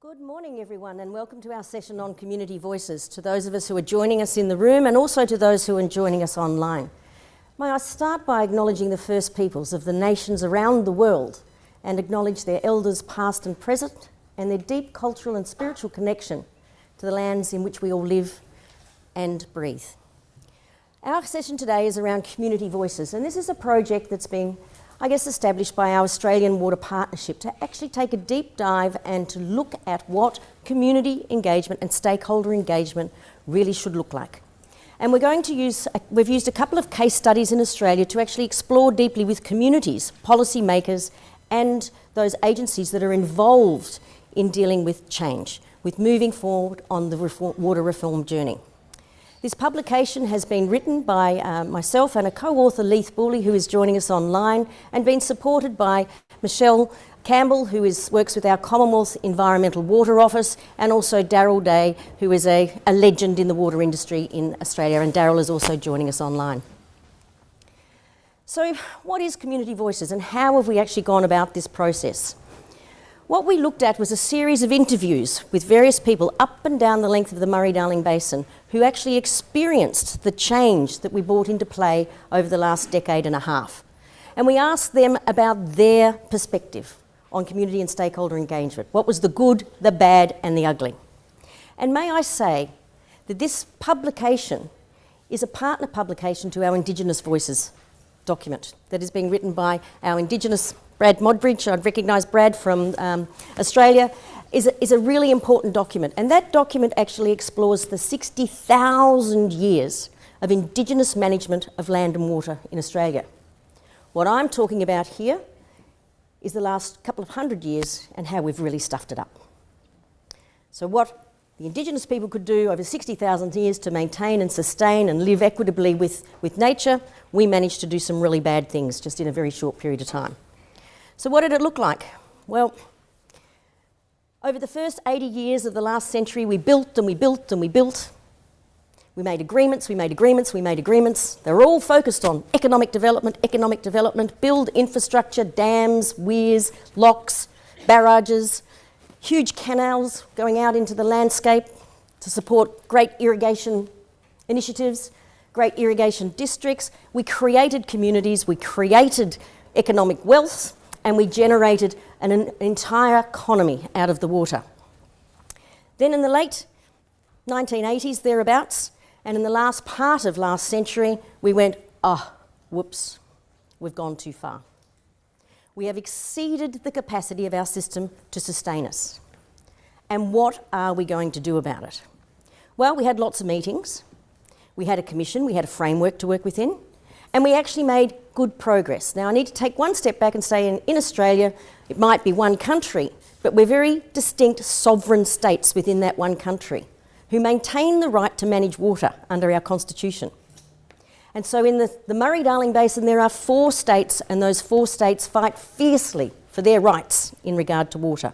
Good morning everyone, and welcome to our session on Community Voices, to those of us who are joining us in the room and also to those who are joining us online. May I start by acknowledging the First Peoples of the nations around the world and acknowledge their elders past and present and their deep cultural and spiritual connection to the lands in which we all live and breathe. Our session today is around Community Voices, and this is a project that's been established by our Australian Water Partnership to actually take a deep dive and to look at what community engagement and stakeholder engagement really should look like. And we've used a couple of case studies in Australia to actually explore deeply with communities, policymakers, and those agencies that are involved in dealing with change, with moving forward on the water reform journey. This publication has been written by myself and a co-author, Leith Booley, who is joining us online, and been supported by Michelle Campbell, who works with our Commonwealth Environmental Water Office, and also Daryl Day, who is a legend in the water industry in Australia, and Daryl is also joining us online. So what is Community Voices and how have we actually gone about this process? What we looked at was a series of interviews with various people up and down the length of the Murray-Darling Basin who actually experienced the change that we brought into play over the last decade and a half. And we asked them about their perspective on community and stakeholder engagement. What was the good, the bad and the ugly? And may I say that this publication is a partner publication to our Indigenous Voices document that is being written by our Indigenous Brad Modbridge. I'd recognise Brad from Australia, is a really important document. And that document actually explores the 60,000 years of Indigenous management of land and water in Australia. What I'm talking about here is the last couple of hundred years and how we've really stuffed it up. So what the Indigenous people could do over 60,000 years to maintain and sustain and live equitably with nature, we managed to do some really bad things just in a very short period of time. So what did it look like? Well, over the first 80 years of the last century, we built and we built and we built. We made agreements, we made agreements, we made agreements. They were all focused on economic development, build infrastructure, dams, weirs, locks, barrages, huge canals going out into the landscape to support great irrigation initiatives, great irrigation districts. We created communities, we created economic wealth, and we generated an entire economy out of the water. Then in the late 1980s, thereabouts, and in the last part of last century, we went, whoops, we've gone too far. We have exceeded the capacity of our system to sustain us. And what are we going to do about it? Well, we had lots of meetings. We had a commission, we had a framework to work within, and we actually made good progress. Now, I need to take one step back and say in Australia, it might be one country, but we're very distinct sovereign states within that one country who maintain the right to manage water under our constitution. And so in the Murray-Darling Basin, there are 4 states, and those 4 states fight fiercely for their rights in regard to water.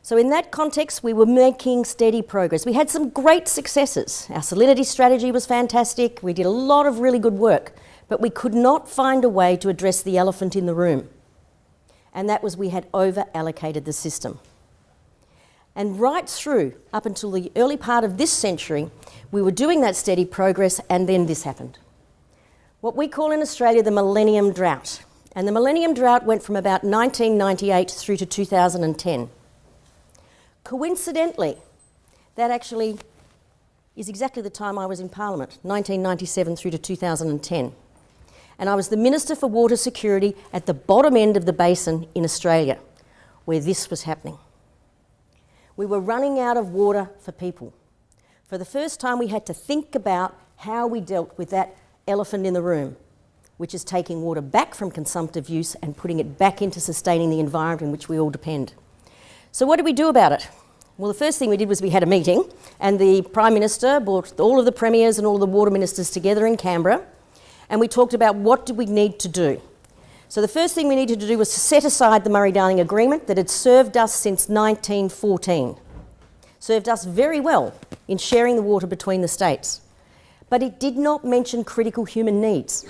So in that context, we were making steady progress. We had some great successes. Our salinity strategy was fantastic. We did a lot of really good work, but we could not find a way to address the elephant in the room. And that was we had over-allocated the system. And right through, up until the early part of this century, we were doing that steady progress, and then this happened. What we call in Australia the Millennium Drought. And the Millennium Drought went from about 1998 through to 2010. Coincidentally, that actually is exactly the time I was in Parliament, 1997 through to 2010. And I was the Minister for Water Security at the bottom end of the basin in Australia, where this was happening. We were running out of water for people. For the first time, we had to think about how we dealt with that elephant in the room, which is taking water back from consumptive use and putting it back into sustaining the environment in which we all depend. So what did we do about it? Well, the first thing we did was we had a meeting, and the Prime Minister brought all of the premiers and all of the water ministers together in Canberra, and we talked about what do we need to do. So the first thing we needed to do was to set aside the Murray-Darling Agreement that had served us since 1914. Served us very well in sharing the water between the states. But it did not mention critical human needs.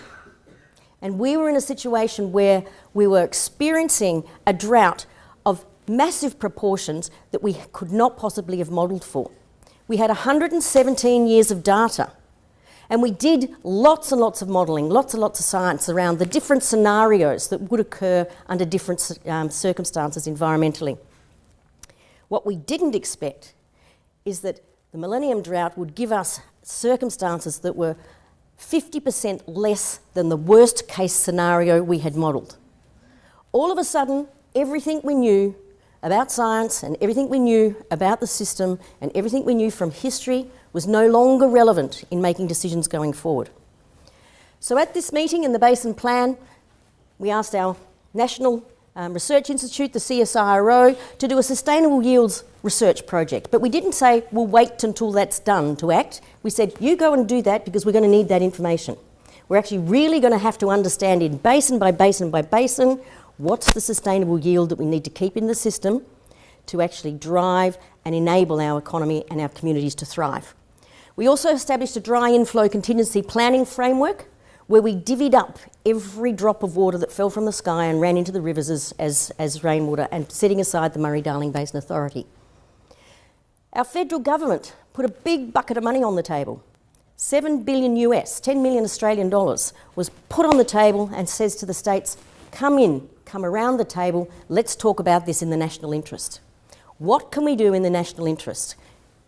And we were in a situation where we were experiencing a drought of massive proportions that we could not possibly have modelled for. We had 117 years of data, and we did lots and lots of modelling, lots and lots of science around the different scenarios that would occur under different circumstances environmentally. What we didn't expect is that the millennium drought would give us circumstances that were 50% less than the worst case scenario we had modelled. All of a sudden, everything we knew about science and everything we knew about the system and everything we knew from history was no longer relevant in making decisions going forward. So at this meeting in the Basin Plan, we asked our National Research Institute, the CSIRO, to do a sustainable yields research project. But we didn't say, we'll wait until that's done to act. We said, you go and do that because we're going to need that information. We're actually really going to have to understand in basin by basin by basin what's the sustainable yield that we need to keep in the system to actually drive and enable our economy and our communities to thrive. We also established a dry inflow contingency planning framework where we divvied up every drop of water that fell from the sky and ran into the rivers as rainwater, and setting aside the Murray-Darling Basin Authority. Our federal government put a big bucket of money on the table. $7 billion US, 10 million Australian dollars, was put on the table and says to the states, come around the table, let's talk about this in the national interest. What can we do in the national interest?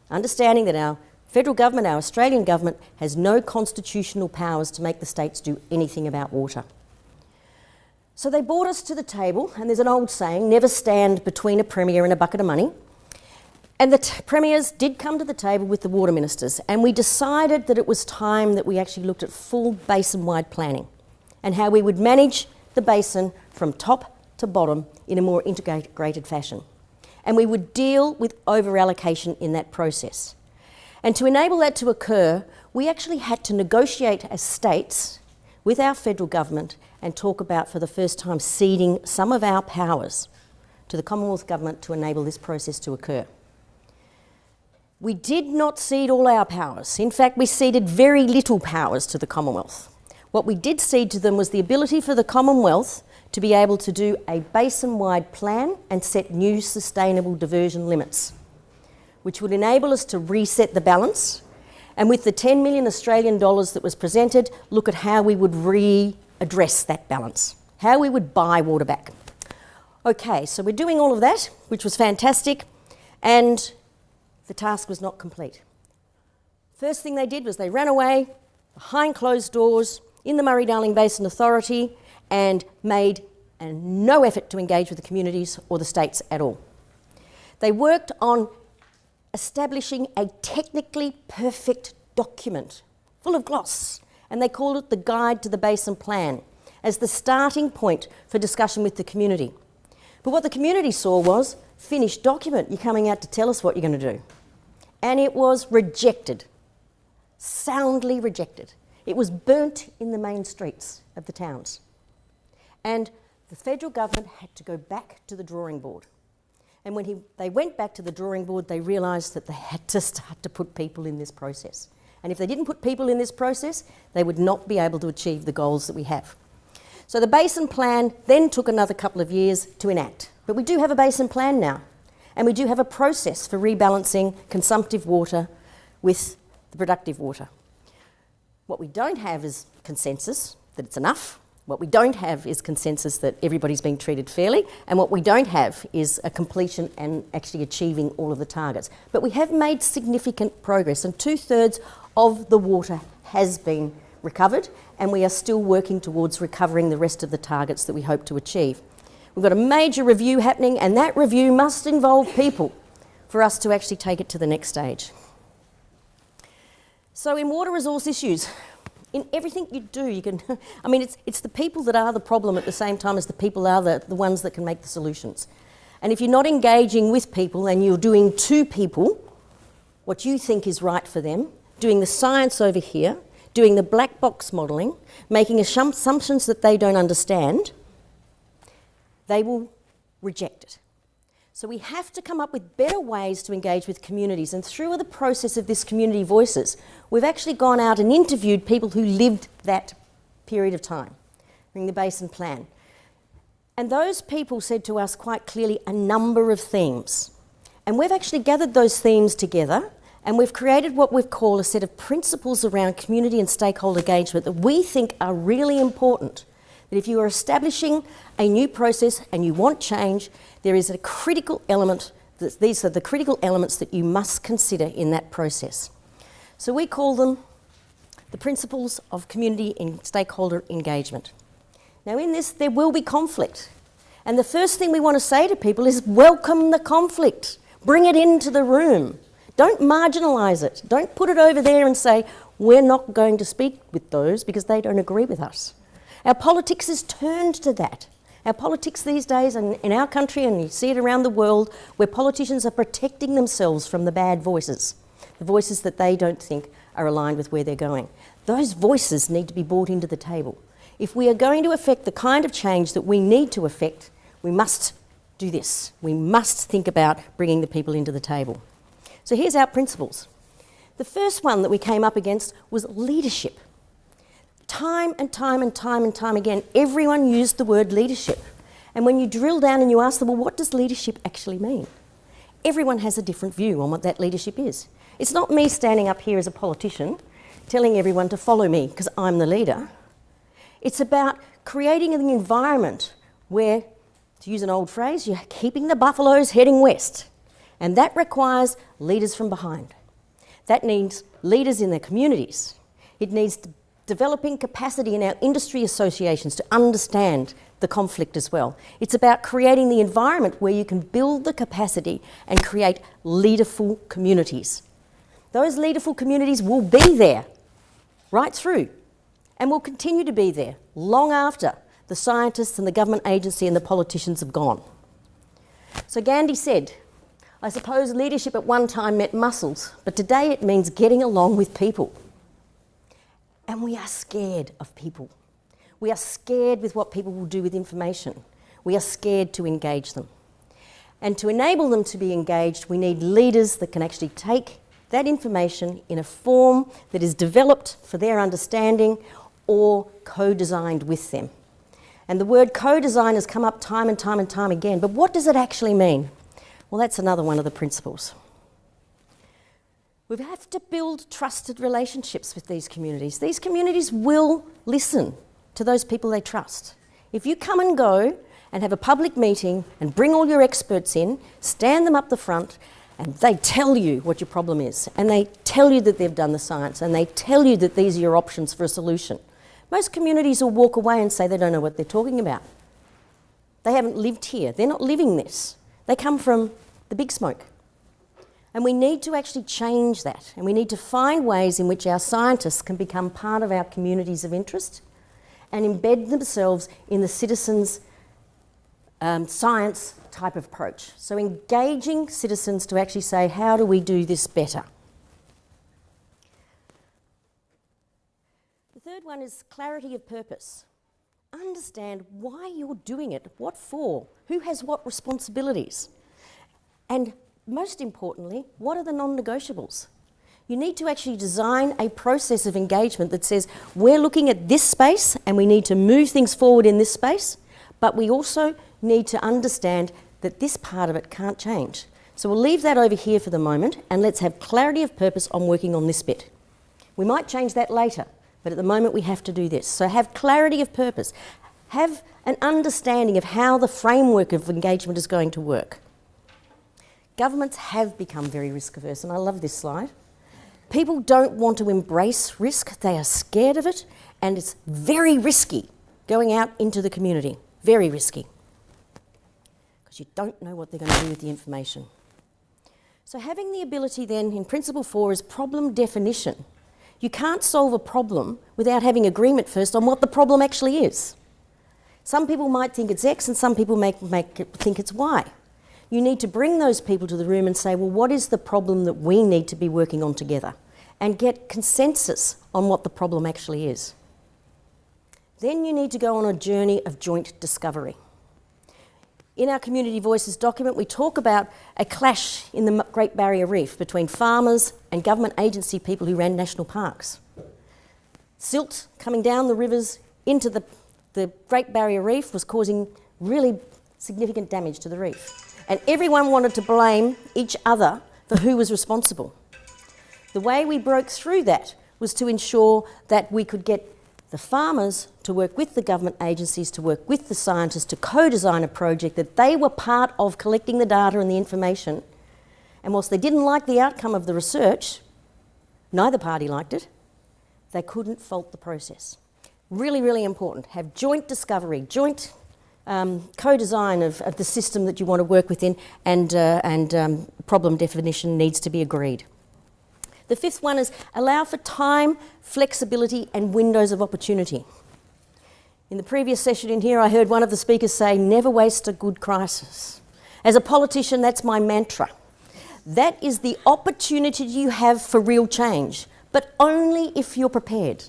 Understanding that our federal government, our Australian government, has no constitutional powers to make the states do anything about water. So they brought us to the table, and there's an old saying, never stand between a premier and a bucket of money. And the premiers did come to the table with the water ministers, and we decided that it was time that we actually looked at full basin-wide planning and how we would manage the basin from top to bottom in a more integrated fashion. And we would deal with over-allocation in that process. And to enable that to occur, we actually had to negotiate as states with our federal government and talk about, for the first time, ceding some of our powers to the Commonwealth Government to enable this process to occur. We did not cede all our powers. In fact, we ceded very little powers to the Commonwealth. What we did cede to them was the ability for the Commonwealth to be able to do a basin-wide plan and set new sustainable diversion limits, which would enable us to reset the balance, and with the 10 million Australian dollars that was presented, look at how we would readdress that balance, how we would buy water back. Okay, so we're doing all of that, which was fantastic, and the task was not complete. First thing they did was they ran away behind closed doors in the Murray-Darling Basin Authority and made no effort to engage with the communities or the states at all. They worked on establishing a technically perfect document full of gloss, and they called it the Guide to the Basin Plan as the starting point for discussion with the community. But what the community saw was, finished document, you're coming out to tell us what you're going to do. And it was rejected, soundly rejected. It was burnt in the main streets of the towns. And the federal government had to go back to the drawing board. And when they went back to the drawing board, they realised that they had to start to put people in this process. And if they didn't put people in this process, they would not be able to achieve the goals that we have. So the Basin Plan then took another couple of years to enact. But we do have a Basin Plan now. And we do have a process for rebalancing consumptive water with the productive water. What we don't have is consensus that it's enough. What we don't have is consensus that everybody's being treated fairly, and what we don't have is a completion and actually achieving all of the targets. But we have made significant progress, and 2/3 of the water has been recovered, and we are still working towards recovering the rest of the targets that we hope to achieve. We've got a major review happening, and that review must involve people for us to actually take it to the next stage. So in water resource issues, in everything you do, you can, I mean, it's the people that are the problem at the same time as the people are the ones that can make the solutions. And if you're not engaging with people and you're doing to people what you think is right for them, doing the science over here, doing the black box modelling, making assumptions that they don't understand, they will reject it. So we have to come up with better ways to engage with communities, and through the process of this Community Voices, we've actually gone out and interviewed people who lived that period of time during the Basin Plan. And those people said to us quite clearly a number of themes. And we've actually gathered those themes together and we've created what we've called a set of principles around community and stakeholder engagement that we think are really important. That if you are establishing a new process and you want change, there is a critical element, these are the critical elements that you must consider in that process. So we call them the principles of community and stakeholder engagement. Now in this, there will be conflict. And the first thing we want to say to people is welcome the conflict. Bring it into the room. Don't marginalise it. Don't put it over there and say, we're not going to speak with those because they don't agree with us. Our politics is turned to that. Our politics these days in our country, and you see it around the world, where politicians are protecting themselves from the bad voices, the voices that they don't think are aligned with where they're going. Those voices need to be brought into the table. If we are going to affect the kind of change that we need to affect, we must do this. We must think about bringing the people into the table. So here's our principles. The first one that we came up against was leadership. Time and time and time and time again, everyone used the word leadership. And when you drill down and you ask them, well, what does leadership actually mean? Everyone has a different view on what that leadership is. It's not me standing up here as a politician telling everyone to follow me because I'm the leader. It's about creating an environment where, to use an old phrase, you're keeping the buffaloes heading west. And that requires leaders from behind. That needs leaders in their communities. It needs developing capacity in our industry associations to understand the conflict as well. It's about creating the environment where you can build the capacity and create leaderful communities. Those leaderful communities will be there right through and will continue to be there long after the scientists and the government agency and the politicians have gone. So Gandhi said, I suppose leadership at one time meant muscles, but today it means getting along with people. And we are scared of people. We are scared with what people will do with information. We are scared to engage them. And to enable them to be engaged, we need leaders that can actually take that information in a form that is developed for their understanding or co-designed with them. And the word co-design has come up time and time and time again, but what does it actually mean? Well, that's another one of the principles. We have to build trusted relationships with these communities. These communities will listen to those people they trust. If you come and go and have a public meeting and bring all your experts in, stand them up the front, and they tell you what your problem is, and they tell you that they've done the science, and they tell you that these are your options for a solution, most communities will walk away and say they don't know what they're talking about. They haven't lived here. They're not living this. They come from the big smoke. And we need to actually change that, and we need to find ways in which our scientists can become part of our communities of interest and embed themselves in the citizens' science type of approach. So engaging citizens to actually say, how do we do this better? The third one is clarity of purpose. Understand why you're doing it, what for, who has what responsibilities, and most importantly, what are the non-negotiables? You need to actually design a process of engagement that says, we're looking at this space and we need to move things forward in this space, but we also need to understand that this part of it can't change. So we'll leave that over here for the moment and let's have clarity of purpose on working on this bit. We might change that later, but at the moment we have to do this. So have clarity of purpose. Have an understanding of how the framework of engagement is going to work. Governments have become very risk averse, and I love this slide. People don't want to embrace risk, they are scared of it, and it's very risky going out into the community, very risky, because you don't know what they're going to do with the information. So having the ability then in Principle 4 is problem definition. You can't solve a problem without having agreement first on what the problem actually is. Some people might think it's X and some people think it's Y. You need to bring those people to the room and say, well, what is the problem that we need to be working on together? And get consensus on what the problem actually is. Then you need to go on a journey of joint discovery. In our Community Voices document, we talk about a clash in the Great Barrier Reef between farmers and government agency people who ran national parks. Silt coming down the rivers into the Great Barrier Reef was causing really significant damage to the reef. And everyone wanted to blame each other for who was responsible. The way we broke through that was to ensure that we could get the farmers to work with the government agencies, to work with the scientists, to co-design a project that they were part of collecting the data and the information. And whilst they didn't like the outcome of the research, neither party liked it, they couldn't fault the process. Really, really important. Have joint discovery, joint co-design of the system that you want to work within, and problem definition needs to be agreed. The fifth one is allow for time, flexibility and windows of opportunity. In the previous session in here, I heard one of the speakers say, never waste a good crisis. As a politician, that's my mantra. That is the opportunity you have for real change, but only if you're prepared.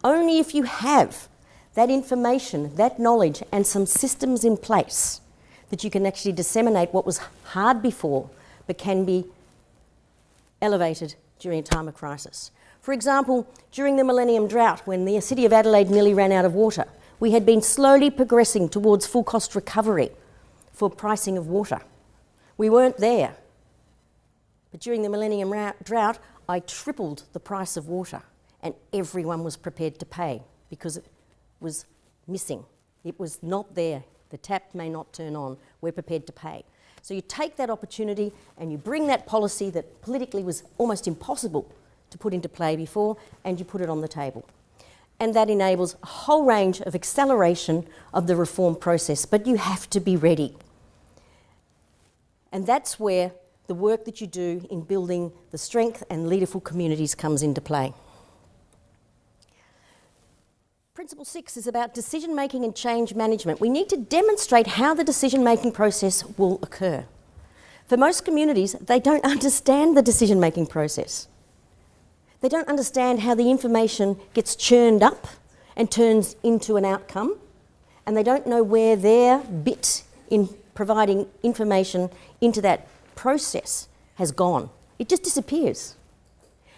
Only if you have that information, that knowledge and some systems in place that you can actually disseminate what was hard before, but can be elevated during a time of crisis. For example, during the Millennium Drought, when the city of Adelaide nearly ran out of water, we had been slowly progressing towards full cost recovery for pricing of water. We weren't there. But during the Millennium Drought, I tripled the price of water and everyone was prepared to pay because it was missing. It was not there. The tap may not turn on. We're prepared to pay. So you take that opportunity and you bring that policy that politically was almost impossible to put into play before, and you put it on the table. And that enables a whole range of acceleration of the reform process, but you have to be ready. And that's where the work that you do in building the strength and leaderful communities comes into play. Principle 6 is about decision-making and change management. We need to demonstrate how the decision-making process will occur. For most communities, they don't understand the decision-making process. They don't understand how the information gets churned up and turns into an outcome, and they don't know where their bit in providing information into that process has gone. It just disappears.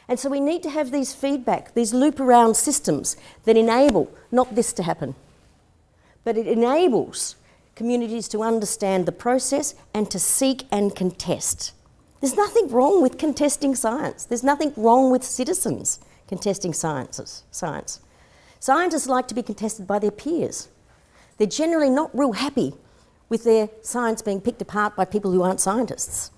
And so we need to have these feedback, these loop-around systems that enable not this to happen, but it enables communities to understand the process and to seek and contest. There's nothing wrong with contesting science. There's nothing wrong with citizens contesting science. Scientists like to be contested by their peers. They're generally not real happy with their science being picked apart by people who aren't scientists.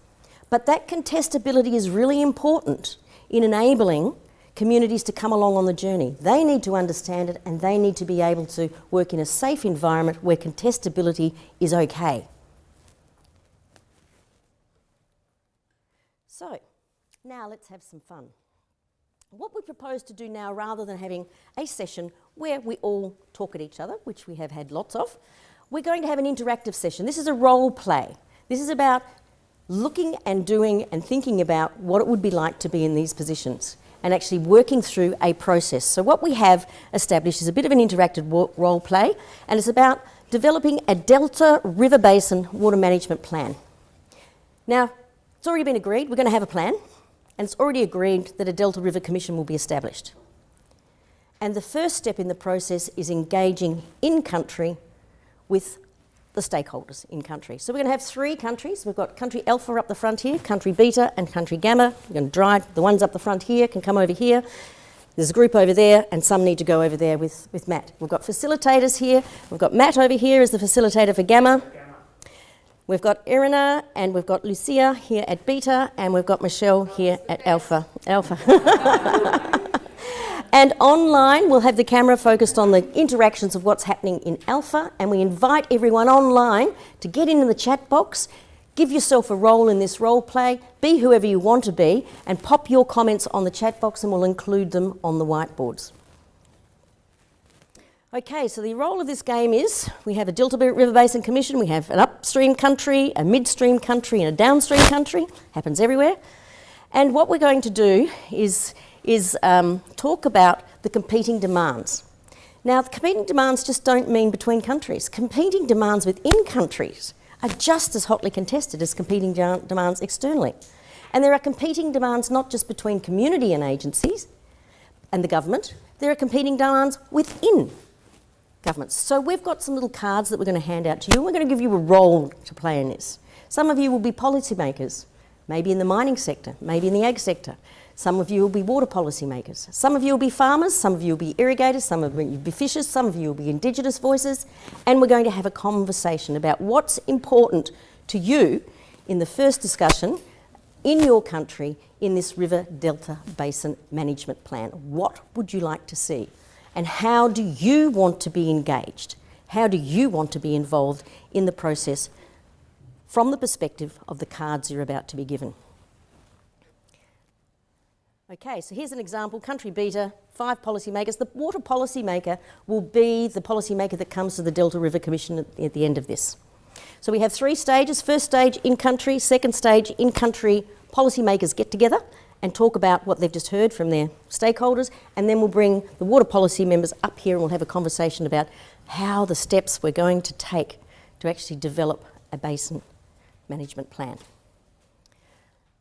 But that contestability is really important in enabling communities to come along on the journey. They need to understand it and they need to be able to work in a safe environment where contestability is okay. So, now let's have some fun. What we propose to do now, rather than having a session where we all talk at each other, which we have had lots of, we're going to have an interactive session. This is a role play. This is about looking and doing and thinking about what it would be like to be in these positions and actually working through a process. So what we have established is a bit of an interactive role play, and it's about developing a Delta River Basin water management plan. Now, it's already been agreed, we're going to have a plan, and it's already agreed that a Delta River Commission will be established. And the first step in the process is engaging in country with the stakeholders in country. So we're going to have 3 countries. We've got country alpha up the front here, country beta and country gamma. We're going to drive the ones up the front here can come over here. There's a group over there and some need to go over there with Matt. We've got facilitators here. We've got Matt over here as the facilitator for gamma. We've got Irina and we've got Lucia here at beta, and we've got Michelle here at alpha. And online, we'll have the camera focused on the interactions of what's happening in alpha, and we invite everyone online to get into the chat box, give yourself a role in this role play, be whoever you want to be, and pop your comments on the chat box and we'll include them on the whiteboards. Okay, so the role of this game is we have a Delta River Basin Commission, we have an upstream country, a midstream country and a downstream country, happens everywhere. And what we're going to do is talk about the competing demands. Now, the competing demands just don't mean between countries. Competing demands within countries are just as hotly contested as competing demands externally. And there are competing demands not just between community and agencies and the government, there are competing demands within governments. So we've got some little cards that we're going to hand out to you, and we're going to give you a role to play in this. Some of you will be policymakers, maybe in the mining sector, maybe in the ag sector. Some of you will be water policy makers. Some of you will be farmers, some of you will be irrigators, some of you will be fishers, some of you will be Indigenous voices, and we're going to have a conversation about what's important to you in the first discussion in your country in this River Delta Basin Management Plan. What would you like to see? And how do you want to be engaged? How do you want to be involved in the process from the perspective of the cards you're about to be given? Okay, so here's an example, country beta, 5 policymakers. The water policymaker will be the policymaker that comes to the Delta River Commission at the end of this. So we have 3 stages. First stage, in-country. Second stage, in-country policymakers get together and talk about what they've just heard from their stakeholders, and then we'll bring the water policy members up here and we'll have a conversation about how the steps we're going to take to actually develop a basin management plan.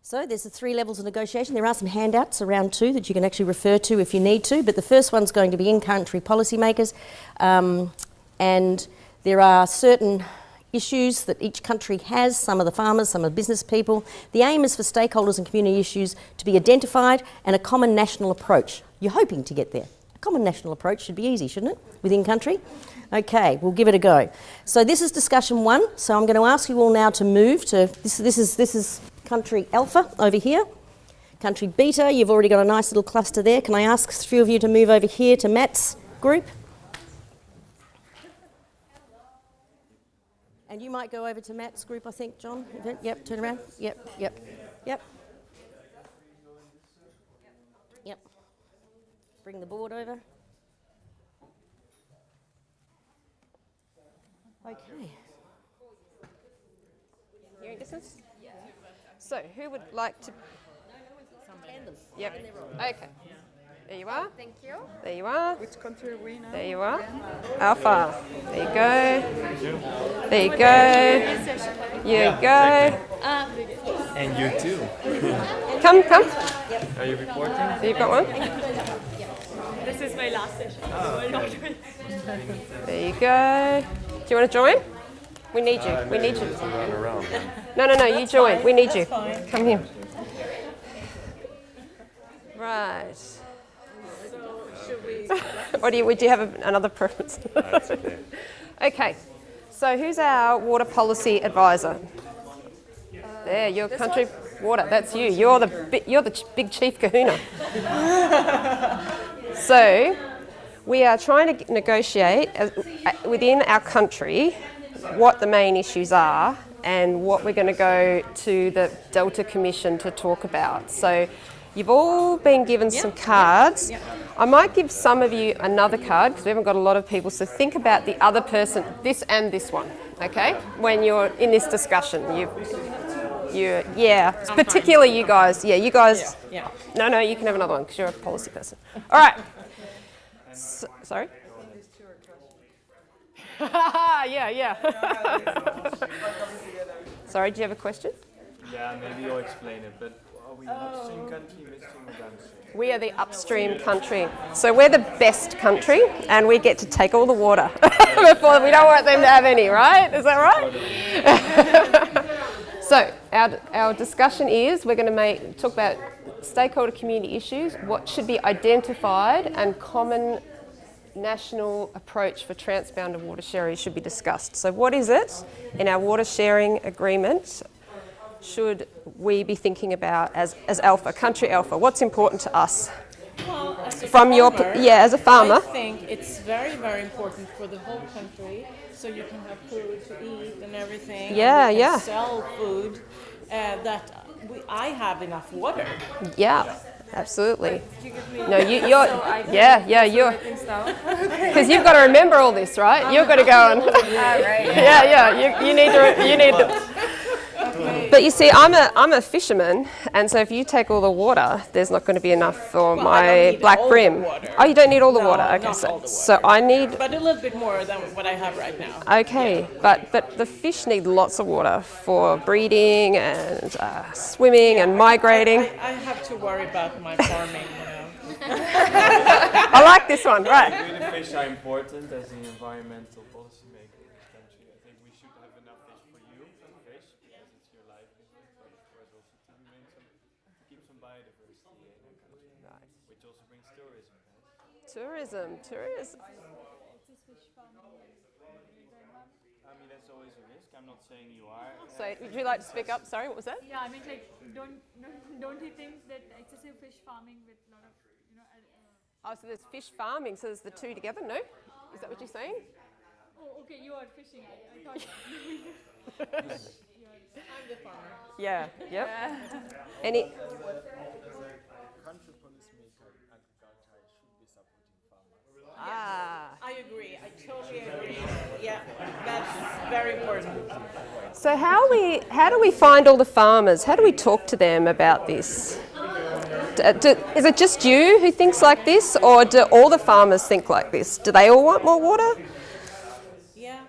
So there's the 3 levels of negotiation. There are some handouts around too that you can actually refer to if you need to, but the first one's going to be in-country policymakers, and there are certain issues that each country has, some of the farmers, some of the business people. The aim is for stakeholders and community issues to be identified and a common national approach. You're hoping to get there. A common national approach should be easy, shouldn't it, within country? Okay, we'll give it a go. So this is discussion 1, so I'm going to ask you all now to move to, this is country alpha over here. Country beta, you've already got a nice little cluster there. Can I ask a few of you to move over here to Matt's group? And you might go over to Matt's group, I think, John. Yep, turn around. Yep. Bring the board over. Okay. Hearing distance? So, who would like to? Yep. Okay. There you are. Thank you. There you are. Which country are we now? There you are. Alpha. There you go. There you go. Here you go. And you too. Come. Are you reporting? So you've got one. This is my last session. There you go. Do you want to join? We need you. We need you. Run around. No. You join. We need you. Fine. Come here. Right. Should we? Or would you have another preference? That's okay. Okay. So who's our water policy advisor? There, your country water. That's you. You're the big chief kahuna. So we are trying to negotiate within our country what the main issues are and what we're going to go to the Delta Commission to talk about. So you've all been given some cards. I might give some of you another card because we haven't got a lot of people. So think about the other person, this and this one, okay? When you're in this discussion, particularly you guys. Yeah, you guys. Yeah. No, you can have another one because you're a policy person. All right. Sorry? Yeah. Sorry, do you have a question? Yeah, maybe you'll explain it, but are we upstream country, midstream, or downstream? We are the upstream country. So we're the best country and we get to take all the water before we don't want them to have any, right? Is that right? So our discussion is we're going to talk about stakeholder community issues, what should be identified, and common national approach for transboundary water sharing should be discussed. So what is it in our water sharing agreement should we be thinking about as alpha, country alpha? What's important to us? Well, as a From your farmer, as a farmer. I think it's very, very important for the whole country, so you can have food to eat and everything. Yeah, and we can yeah. sell food I have enough water. Yeah, absolutely. You give me No, you're you're because you've got to remember all this, right? You've got to go and right. you need to. But you see, I'm a fisherman, and so if you take all the water, there's not going to be enough for I don't my need black all brim. the water. Oh, you don't need all the No, water. Okay, not all the so water. I need. But a little bit more than what I have right now. Okay, but the fish need lots of water for breeding and swimming and migrating. I have to worry about my farming, I like this one, right? fish are important as the environmental policymaker in this country. I think we should have enough fish for you to fish because it's your livelihood, but of course also to remain some, to keep some biodiversity in our country, Right. which also brings tourism. Right? Tourism. I mean, that's always a risk. I'm not saying you are. So, would you like to speak up? Sorry, what was that? Yeah, I mean, like, don't you think that excessive fish farming with a lot of, Oh, so there's fish farming, so there's the two together, no? Is that what you're saying? oh, okay, you are fishing. I thought. I'm the farmer. Yeah, yep. Any? Country policymaker in agriculture should be supporting farmers. Ah. I agree. I totally agree. Yeah, that's very important. So how do we find all the farmers? How do we talk to them about this? Is it just you who thinks like this, or do all the farmers think like this? Do they all want more water? Yeah,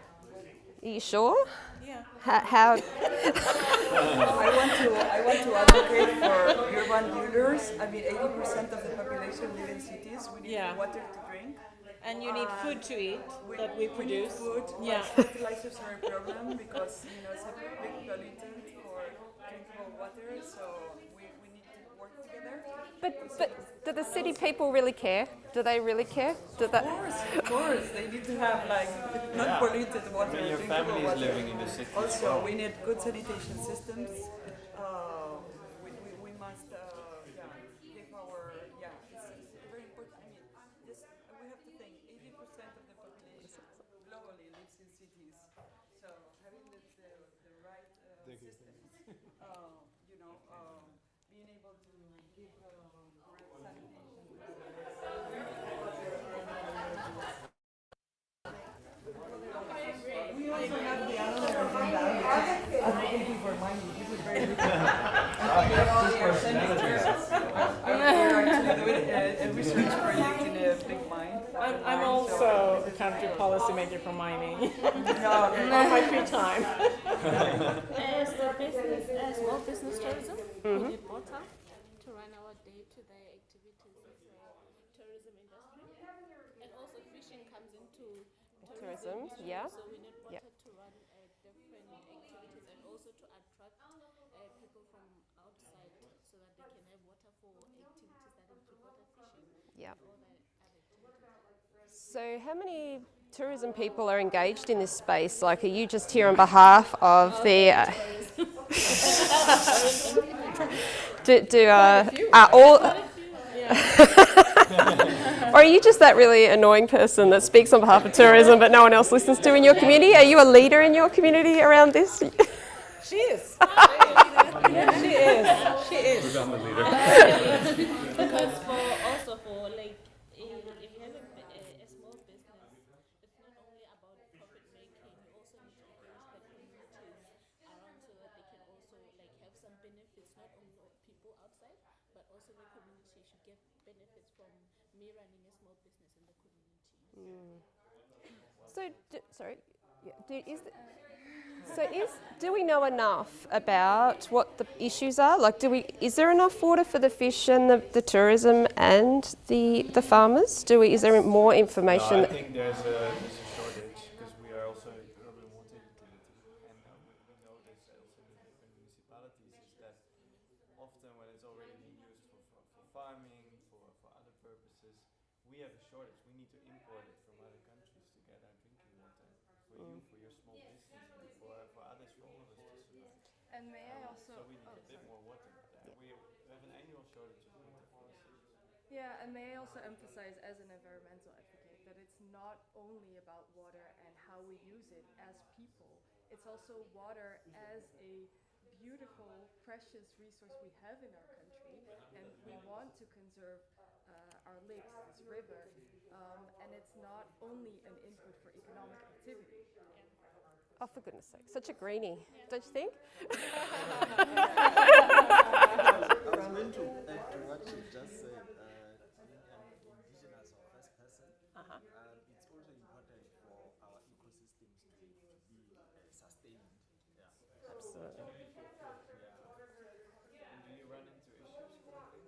Are you sure? yeah. How? I want to advocate for urban dwellers. I mean, 80% of the population live in cities. We need Yeah. water to drink. And you need food to eat that we We need produce. food. Yeah. Fertilizers are a problem because it's a big pollutant for drinkable water. So we need to work together. But do the city people really care? Do they really care? Do they? Of course, they need to have not polluted water. When your drinkable family is water. living in the city. Also, we need good sanitation systems. We must, give our, it's very important. I mean, we have to think 80% of the population globally lives in cities. So having the right systems, being able to give sanitation. We also have the other agenda, which is advocating for mining. This is very different. We're actually doing a research project in a big mine. I'm also a country policymaker for mining. No, On my free time. As the business, as small business tourism, we need water to run our day-to-day activities as a tourism industry. And also fishing comes into Tourism, industry, yeah. So we need water Yeah. to run different activities and also to attract people from outside so that they can have water for activities that include water fishing. Yeah. All the other activities. So how many tourism people are engaged in this space? Like, are you just here on behalf of the? Are all? Or are you just that really annoying person that speaks on behalf of tourism but no one else listens to in your community? Are you a leader in your community around this? She is. She is. She is. Because for like if you have a small business, it's not only about profit making. You also need to engage the communities around so that they can also like have some benefits. Not only people outside, but also the community should get benefits from me running a small business in the community. So, do we know enough about what the issues are? Like, is there enough water for the fish and the tourism and the farmers? Is there more information? No, I think there's a shortage because we are also a urban water utility, and we know this also in the different municipalities is that often when it's already being used for farming, for other purposes, we have a shortage. We need to import it from other countries to get our drinking water for you, for your small business, and for others, for all of us to survive. And may I also? So we need a bit more water. We have an annual shortage of water for the city. Yeah, and may I also emphasize as an environmental advocate that it's not only about water and how we use it as people. It's also water as a beautiful, precious resource we have in our country, and we want to conserve our lakes, this river, and it's not only an input for economic activity. Oh, for goodness sake, such a greenie, don't you think? I was going to add to what you just said. Being an indigenous or first person, it's also important for our ecosystems to be sustained. Yeah. Absolutely. And do you run into issues currently?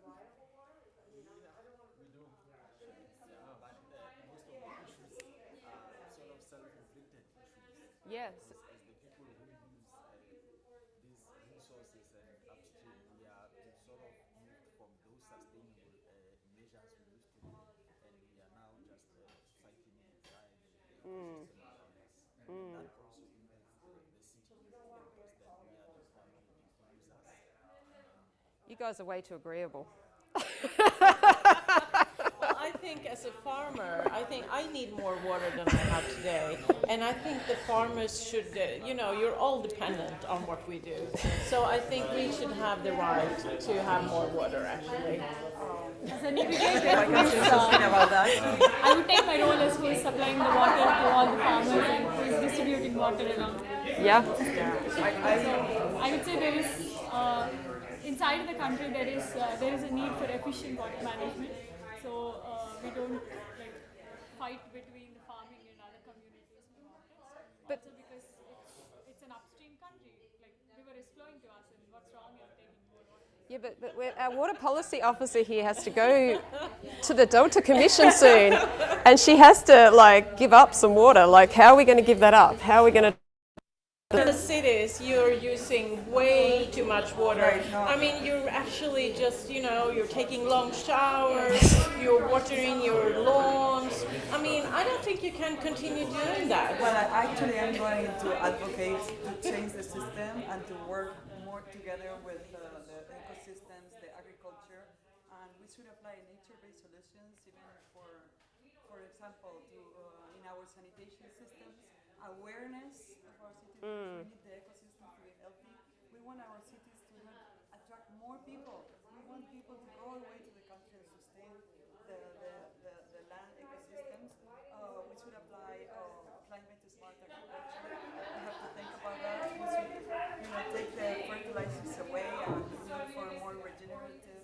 We do. But most of the issues Yes. As the people who use these resources and upstream, we sort of moved from those sustainable measures we used to do, and we are now just cycling dry the ecosystem around us. And that also impacts the city because then we are the primary users. You guys are way too agreeable. Well, I think as a farmer, I think I need more water than I have today. And I think the farmers should, you're all dependent on what we do. So I think we should have the right to have more water, actually. As an irrigator, I can say something about that. I would take my role as who is supplying the water to all the farmers and who is distributing water around. Yeah. I would say there is, inside the country, there is a need for efficient water management. So we don't fight between the farming and other communities for water. But- Also because it's an upstream country, like river is flowing to us, and what's wrong is taking more water. Yeah, but our water policy officer here has to go to the Delta Commission soon, and she has to give up some water. How are we going to give that up? How are we going to? In the cities, you're using way too much water. Right, no. I mean, you're actually just, you're taking long showers, you're watering your lawns. I mean, I don't think you can continue doing that. Well, I am going to advocate to change the system and to work more together with the ecosystems, the agriculture, and we should apply nature-based solutions even for example, to in our sanitation systems, awareness of our cities. We need the ecosystem to be healthy. We want our cities to attract more people. We want people to go away to the country and sustain the land ecosystems. We should apply climate smart agriculture. We have to think about that. We should take the fertilizers away and look for more regenerative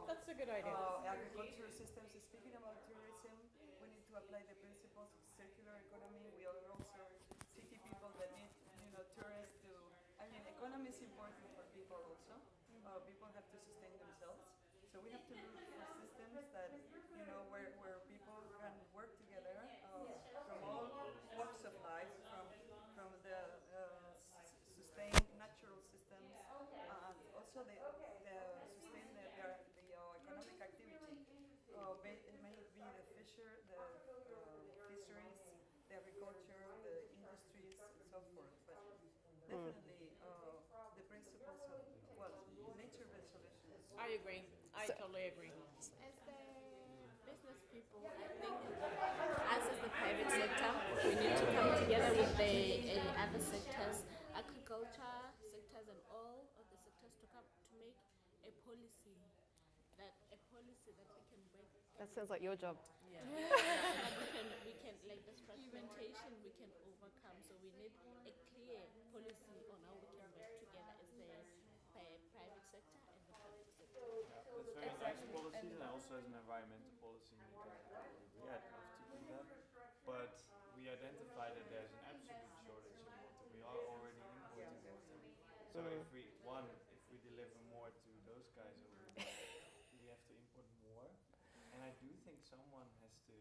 That's a good idea. agricultural systems. Speaking about tourism, we need to apply the principles of circular economy. We are also city people that need, tourists to. I mean, economy is important for people also. People have to sustain themselves, so we have to look for systems that, where people can work together from all walks of life, from the sustain natural systems, and also the sustain the economic activity. It may be the fisheries, the agriculture, the industries, and so forth. But definitely, the principles of nature-based solutions. I agree. I totally agree. As the business people, I think us as the private sector, we need to come together with the other sectors, agriculture sectors, and all of the sectors to make a policy that we can work. That sounds like your job. That we can like this fragmentation we can overcome. So we need a clear policy on how we can work together as the private sector and the public sector. That's very nice policies, and also as an environmental policy maker, we had to do that. But we identified that there's an absolute shortage of water. We are already importing water. So if we deliver more to those guys over there, we have to import more. And I do think someone has to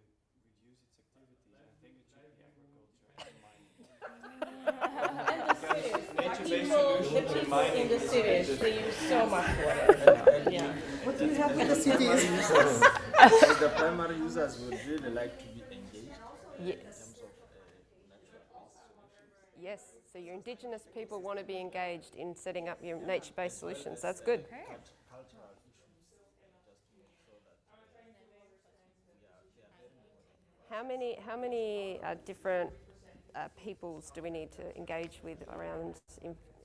reduce its activities. I think it should be agriculture and mining. And the cities, Nature-based the solutions and people mining in the is cities, the- they use so much water. Yeah. What do you have in the cities? The primary users would really like to be engaged in Yes. terms of natural-based solutions. Yes. So your Indigenous people want to be engaged in setting up your nature-based solutions. That's good. Cultural issues, just to make sure that they are very important. How many different peoples do we need to engage with around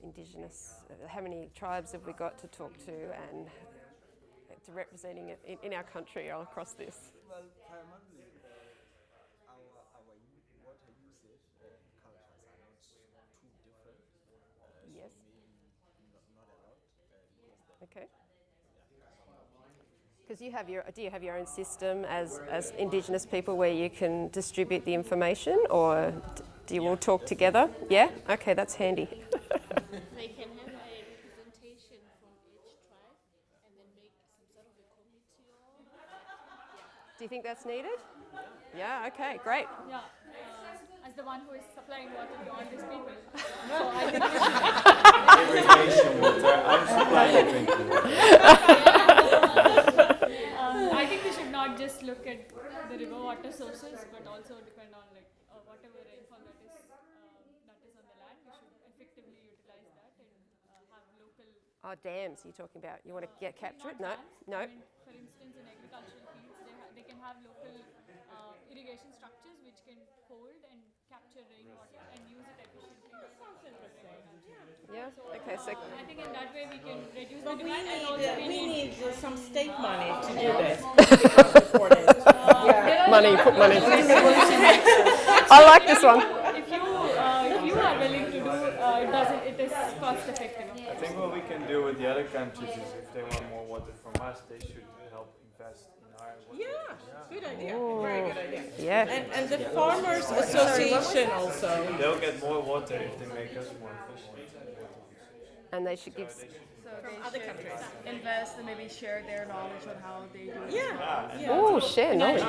Indigenous? How many tribes have we got to talk to and to representing it in our country all across this? Well, primarily, our water usage and cultures are not too different. Yes. So maybe not a lot. Because Okay. Because do you have your own system as Indigenous people where you can distribute the information, or do you all talk together? Yeah? Okay, that's handy. They can have a representation from each tribe and then make some sort of a committee or Do you think that's needed? Yeah, okay, great. Yeah, as the one who is supplying water to all these people. So I think Irrigation water. I'm supplying drinking water. I think we should not just look at the river water sources, but also depend on like whatever rainfall that is on the land. We should effectively utilize that and have local. Oh, dams you're talking about. You want to capture it? No, Dams. no. I mean, for instance, in agricultural fields, they can have local irrigation structures which can hold and capture rainwater and use it efficiently. Yeah. Okay. So I think in that way we can reduce the But we demand and also need some state money to do this. We can't afford it. money, put money. I like this one. if you are willing to do it is cost effective. I think what we can do with the other countries is if they want more water from us, they should help invest in our water. Yeah, good idea. Very good idea. Yeah. And the Farmers Association also. They'll get more water if they make us more efficient. And they should give. So From they other should countries. invest and maybe share their knowledge on how they do it. Yeah. Oh, share knowledge.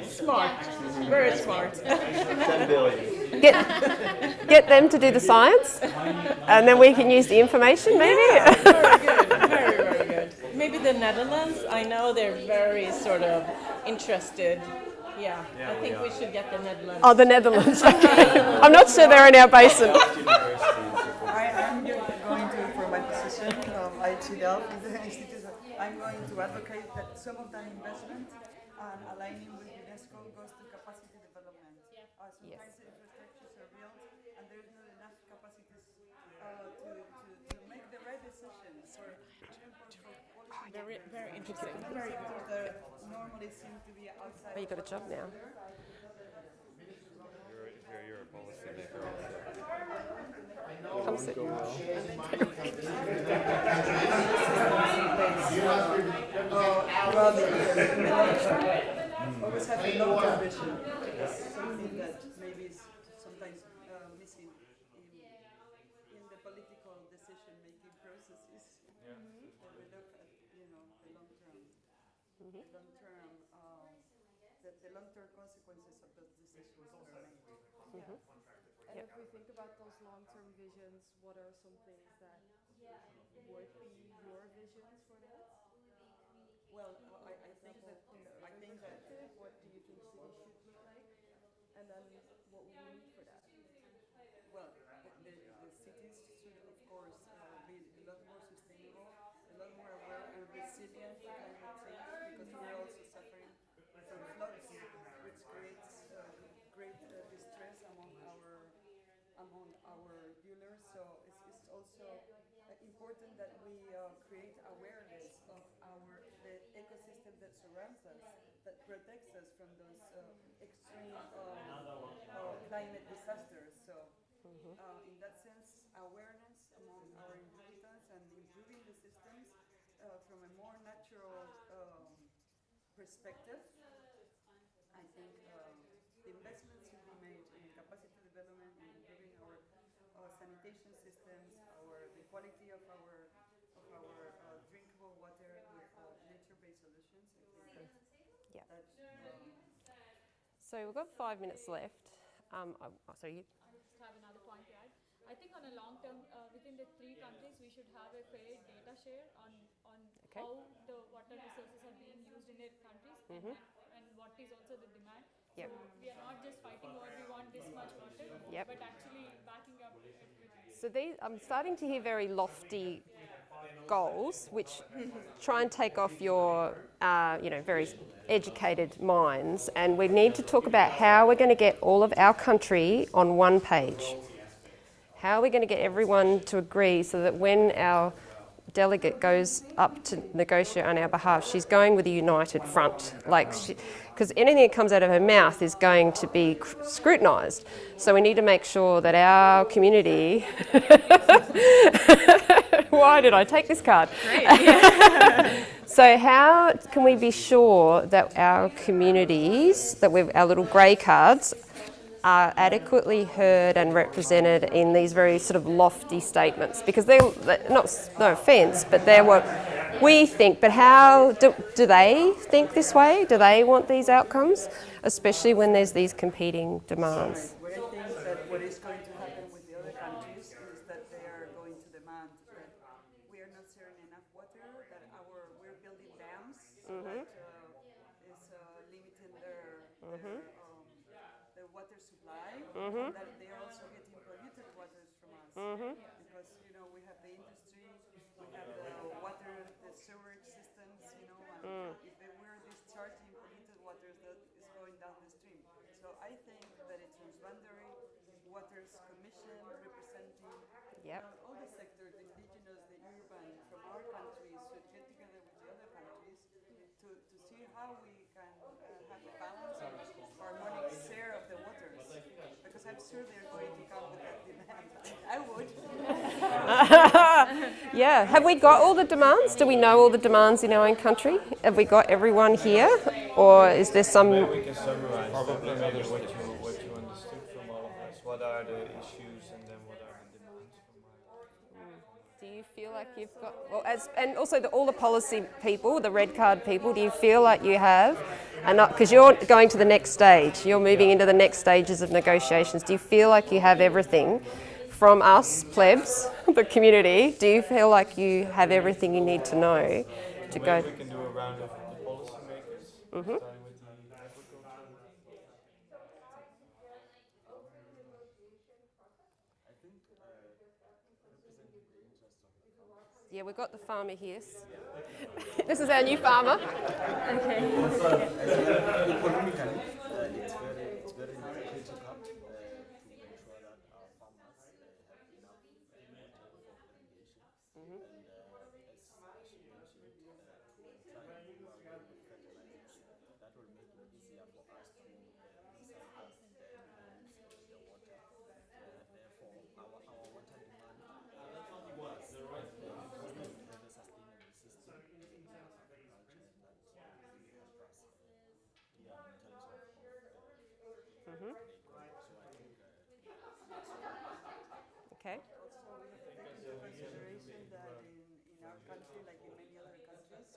Smart. Very smart. 10 billion. Get them to do the science, and then we can use the information. Maybe. Very good. Very, very good. Maybe the Netherlands. I know they're very sort of interested. Yeah, I think we should get the Netherlands. Oh, the Netherlands. Okay. I'm not sure they're in our basin. I'm going to, for my position, IT Delft in the institute, I'm going to advocate that some of that investment and aligning with UNESCO goes to capacity development. Sometimes the infrastructures are built and there's not enough capacities to make the right decisions. For example, for policy Very, very interesting. Very good. that normally seem to be outside. Oh, you got a job now. You're a policy maker also. Come sit. Always have a long-term vision. Something that maybe is sometimes missing in the political decision-making processes. That we look at, the long-term, the long-term consequences of those decisions that are made. And if we think about those long-term visions, what are some things that would be your visions for that? Well, I think that What do you think cities should look like? And then what would we need for that? well, the cities should, of course, be a lot more sustainable, a lot more aware and resilient to climate change, because we're also suffering from floods, which creates great distress among our dealers. So it's also important that we create awareness of the ecosystem that surrounds us, that protects us from those extreme climate disasters. So in that sense, awareness among our inhabitants and improving the systems from a more natural perspective. I think the investments should be made in capacity development, in improving our sanitation systems, the quality of our drinkable water with nature-based solutions. I think Yeah. that, So we've got 5 minutes left. Sorry, you. I just have another point to add. I think on a long term, within the 3 countries, we should have a fair data share on Okay. how the water resources are being used in their countries and what is also the demand. Yep. So we are not just fighting over we want this much water, Yep. but actually backing up it with. So I'm starting to hear very lofty goals, which try and take off your, very educated minds. And we need to talk about how we're going to get all of our country on one page. How are we going to get everyone to agree so that when our delegate goes up to negotiate on our behalf, she's going with a united front, because anything that comes out of her mouth is going to be scrutinised. So we need to make sure that our community. Why did I take this card? Great. So how can we be sure that our communities, our little grey cards, are adequately heard and represented in these very sort of lofty statements? Because they're not, no offence, but they're what we think, but how do they think this way? Do they want these outcomes? Especially when there's these competing demands. What I think that what is going to happen with the other countries is that they are going to demand that we are not sharing enough water, that we're building dams so that is limiting their water supply, that they are also getting polluted waters from us. Because, we have the industry, we have the water, the sewerage systems, and if we're discharging polluted waters, that is going down the stream. So I think that a transboundary waters commission representing all the sectors, the indigenous, the urban, from our countries should get together with the other countries to see how we can have a balanced, harmonic share of the waters. Because I'm sure they're going to come with that demand. I would. Yeah. Have we got all the demands? Do we know all the demands in our own country? Have we got everyone here? Or is there some... Maybe we can summarize maybe what you understood from all of us. What are the issues and then what are the demands from our... Do you feel like you've got... Well, and also all the policy people, the red card people, do you feel like you have... Because you're going to the next stage, you're moving into the next stages of negotiations. Do you feel like you have everything from us, plebs, the community? Do you feel like you have everything you need to know to go? Maybe we can do a round of the policymakers, starting with the agriculture. I think representing the interest of the farmers. Yeah, we've got the farmer here. This is our new farmer. Economically, it's very critical to ensure that our farmers have enough water for irrigation. And as you mentioned, to try and do away with fertilizers, that will make it easier for us to recycle and use the water. Therefore, our water demand was the sustainable system in agriculture that really help us in terms of the economy. So I think Okay. Also, we have to take into consideration that in our country, like in many other countries,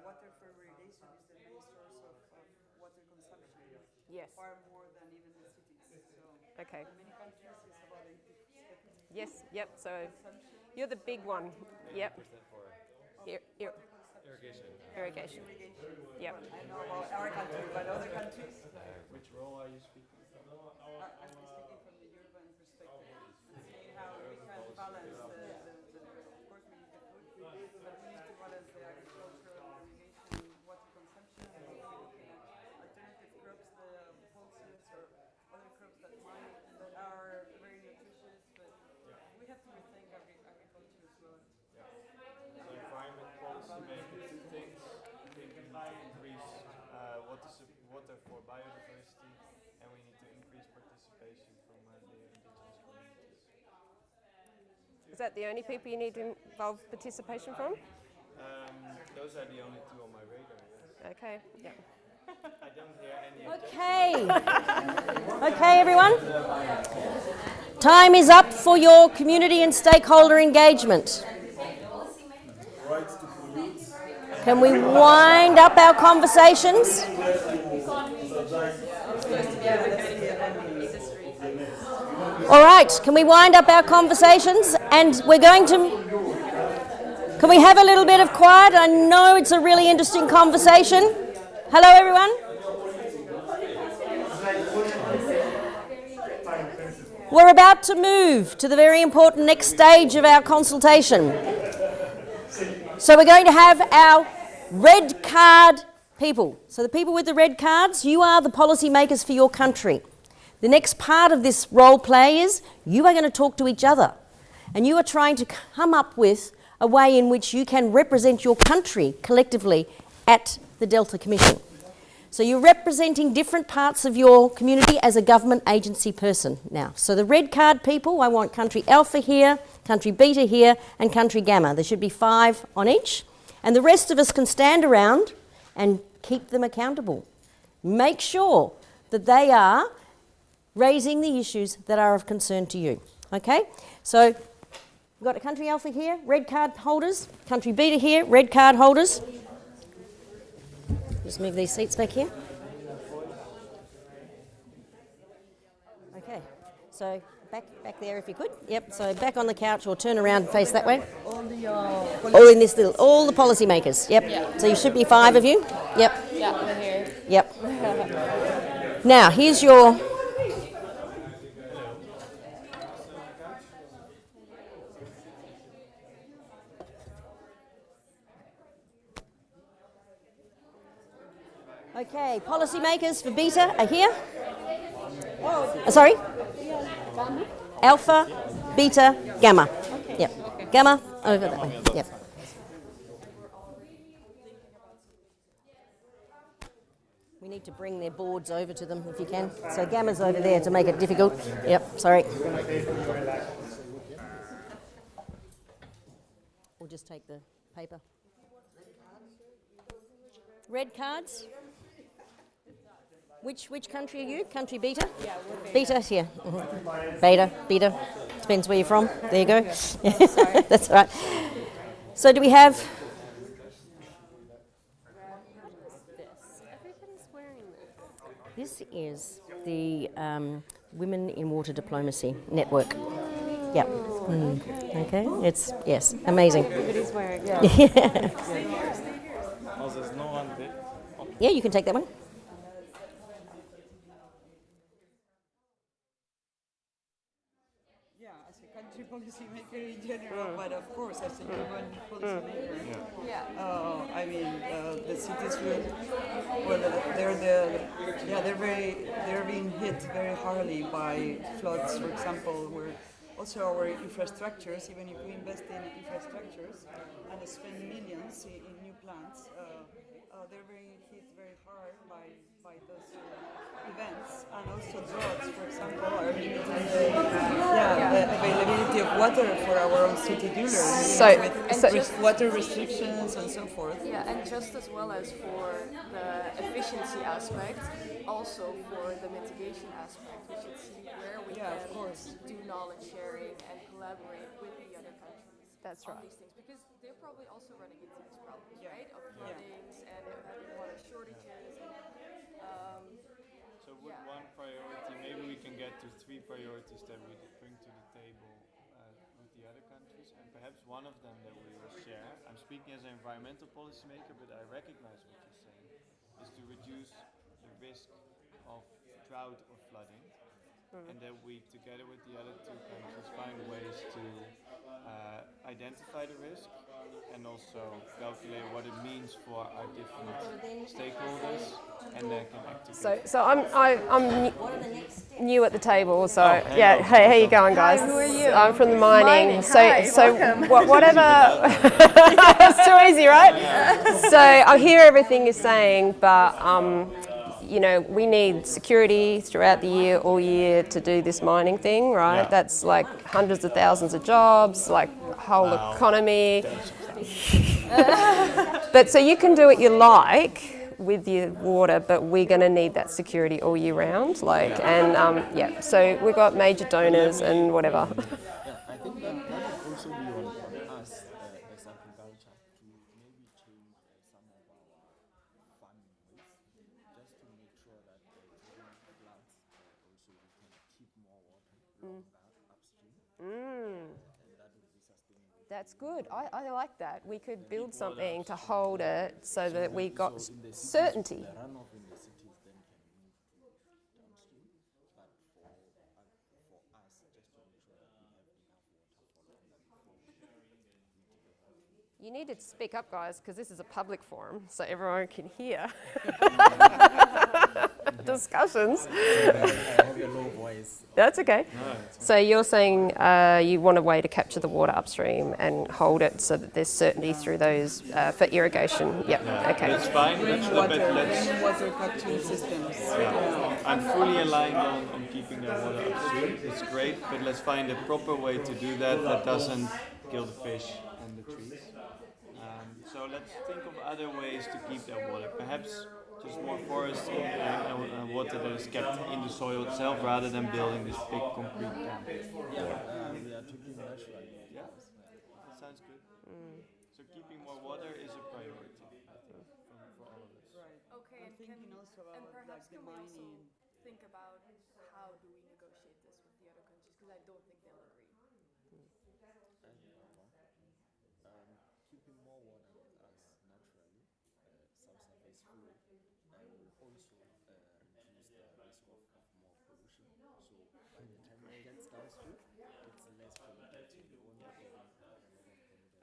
water for irrigation is the main source of water consumption. Yes. Far more than even the cities. So Okay. in many countries, it's about 80%. Yes, yep, so you're the big one. Yep. Irrigation. Irrigation. Yep. I know about our country, but other countries, Which role are you speaking from? I'm speaking from the urban perspective and seeing how we can balance of course we need the food, but we need to balance the agricultural, irrigation, water consumption, and we're looking at alternative crops, the pulses or other crops that are very nutritious, but we have to rethink agriculture as well. So environment policy, maybe two things. I think we need to increase water for biodiversity, and we need to increase participation from the indigenous communities. Is that the only people you need to involve participation from? Those are the only two on my radar, yes. Okay, yeah. I don't hear any Okay. Okay, everyone. Time is up for your community and stakeholder engagement. Can we wind up our conversations? All right, can we wind up our conversations? And we're going to... Can we have a little bit of quiet? I know it's a really interesting conversation. Hello, everyone. We're about to move to the very important next stage of our consultation. So we're going to have our red card people. So the people with the red cards, you are the policy makers for your country. The next part of this role play is you are going to talk to each other. And you are trying to come up with a way in which you can represent your country collectively at the Delta Commission. So you're representing different parts of your community as a government agency person now. So the red card people, I want country alpha here, country beta here, and country gamma. There should be 5 on each. And the rest of us can stand around and keep them accountable. Make sure that they are raising the issues that are of concern to you. Okay? So We've got a country alpha here, red card holders. Country beta here, red card holders. Just move these seats back here. Okay, so back there if you could. Yep, so back on the couch or turn around and face that way. All in this little, all the policymakers. Yep. Yeah. So you should be 5 of you. Yep. Yeah, we're here. Yep. Now, here's your... Okay, policymakers for beta are here. Sorry? Alpha, beta, gamma. Yep. Gamma, over that way. Yep. We need to bring their boards over to them if you can. So gamma's over there to make it difficult. Yep, sorry. We'll just take the paper. Red cards. Which country are you? Country beta? Yeah, we're beta. Beta, yeah. Mm-hmm. Beta. Depends where you're from. There you go. That's right. So do we have... Everybody's wearing This is the Women in Water Diplomacy Network. Yep. Okay. It's, yes, amazing. Everybody's wearing it. Yeah. Oh, there's no unpick. Yeah, you can take that one. Yeah, as a country policymaker in general, but of course as a human policymaker. I mean, the cities will, well, they're being hit very hardly by floods, for example, where also our infrastructures, even if we invest in infrastructures and spend millions in new plants, they're being hit very hard by those events, and also droughts, for example, are limiting the availability of water for our own city dwellers, with water restrictions and so forth. Yeah, and just as well as for the efficiency aspect, also for the mitigation aspect, we should see where we can do knowledge sharing and collaborate with the other countries. That's right. On these things, because they're probably also running into these problems, right? Of floodings and having water shortages. So with one priority, maybe we can get to 3 priorities that we bring to the table with the other countries, and perhaps one of them that we will share. I'm speaking as an environmental policymaker, but I recognize what you're saying, is to reduce the risk of drought or flooding, and that we, together with the other 2 countries, find ways to identify the risk and also calculate what it means for our different stakeholders, and then can act together. So I'm new at the table, so yeah. Hey, how you going, guys? Hi, who are you? I'm from the mining. So welcome. Whatever. It's too easy, right? So I hear everything you're saying, but you know, we need security throughout the year, all year, to do this mining thing, right? Yeah. That's like hundreds of thousands of jobs, like whole economy. But so you can do what you like with your water, but we're going to need that security all year round, like, and so we've got major donors and whatever. I think that would also be on us as agriculture to maybe change some of our farming ways, just to make sure that during floods also we can keep more water upstream, and that would be sustainable. That's good. I like that. We could build something to hold it so that we got certainty. The runoff in the cities then can move to downstream, but for us, just to make sure that we have enough water for long. You need to speak up, guys, because this is a public forum, so everyone can hear discussions. I have a low voice. That's okay. So you're saying you want a way to capture the water upstream and hold it so that there's certainty through those for irrigation. Yep. Okay. That's fine. Water capturing systems. I'm fully aligned on keeping the water upstream. It's great, but let's find a proper way to do that that doesn't kill the fish and the trees. So let's think of other ways to keep that water. Perhaps just more forest and water that is kept in the soil itself, rather than building this big concrete dam. We are talking naturally. Yeah. So keeping more water is a priority, I think, for all of us. Right. Okay, I'm thinking also and about like perhaps the can we also mining. think about how do we negotiate this with the other countries? Because I don't think they'll agree. Keeping more water with us naturally, subsurface flow, will also reduce the risk of more pollution. So by the time it gets downstream, it's less polluted. You won't be getting a lot of polluted.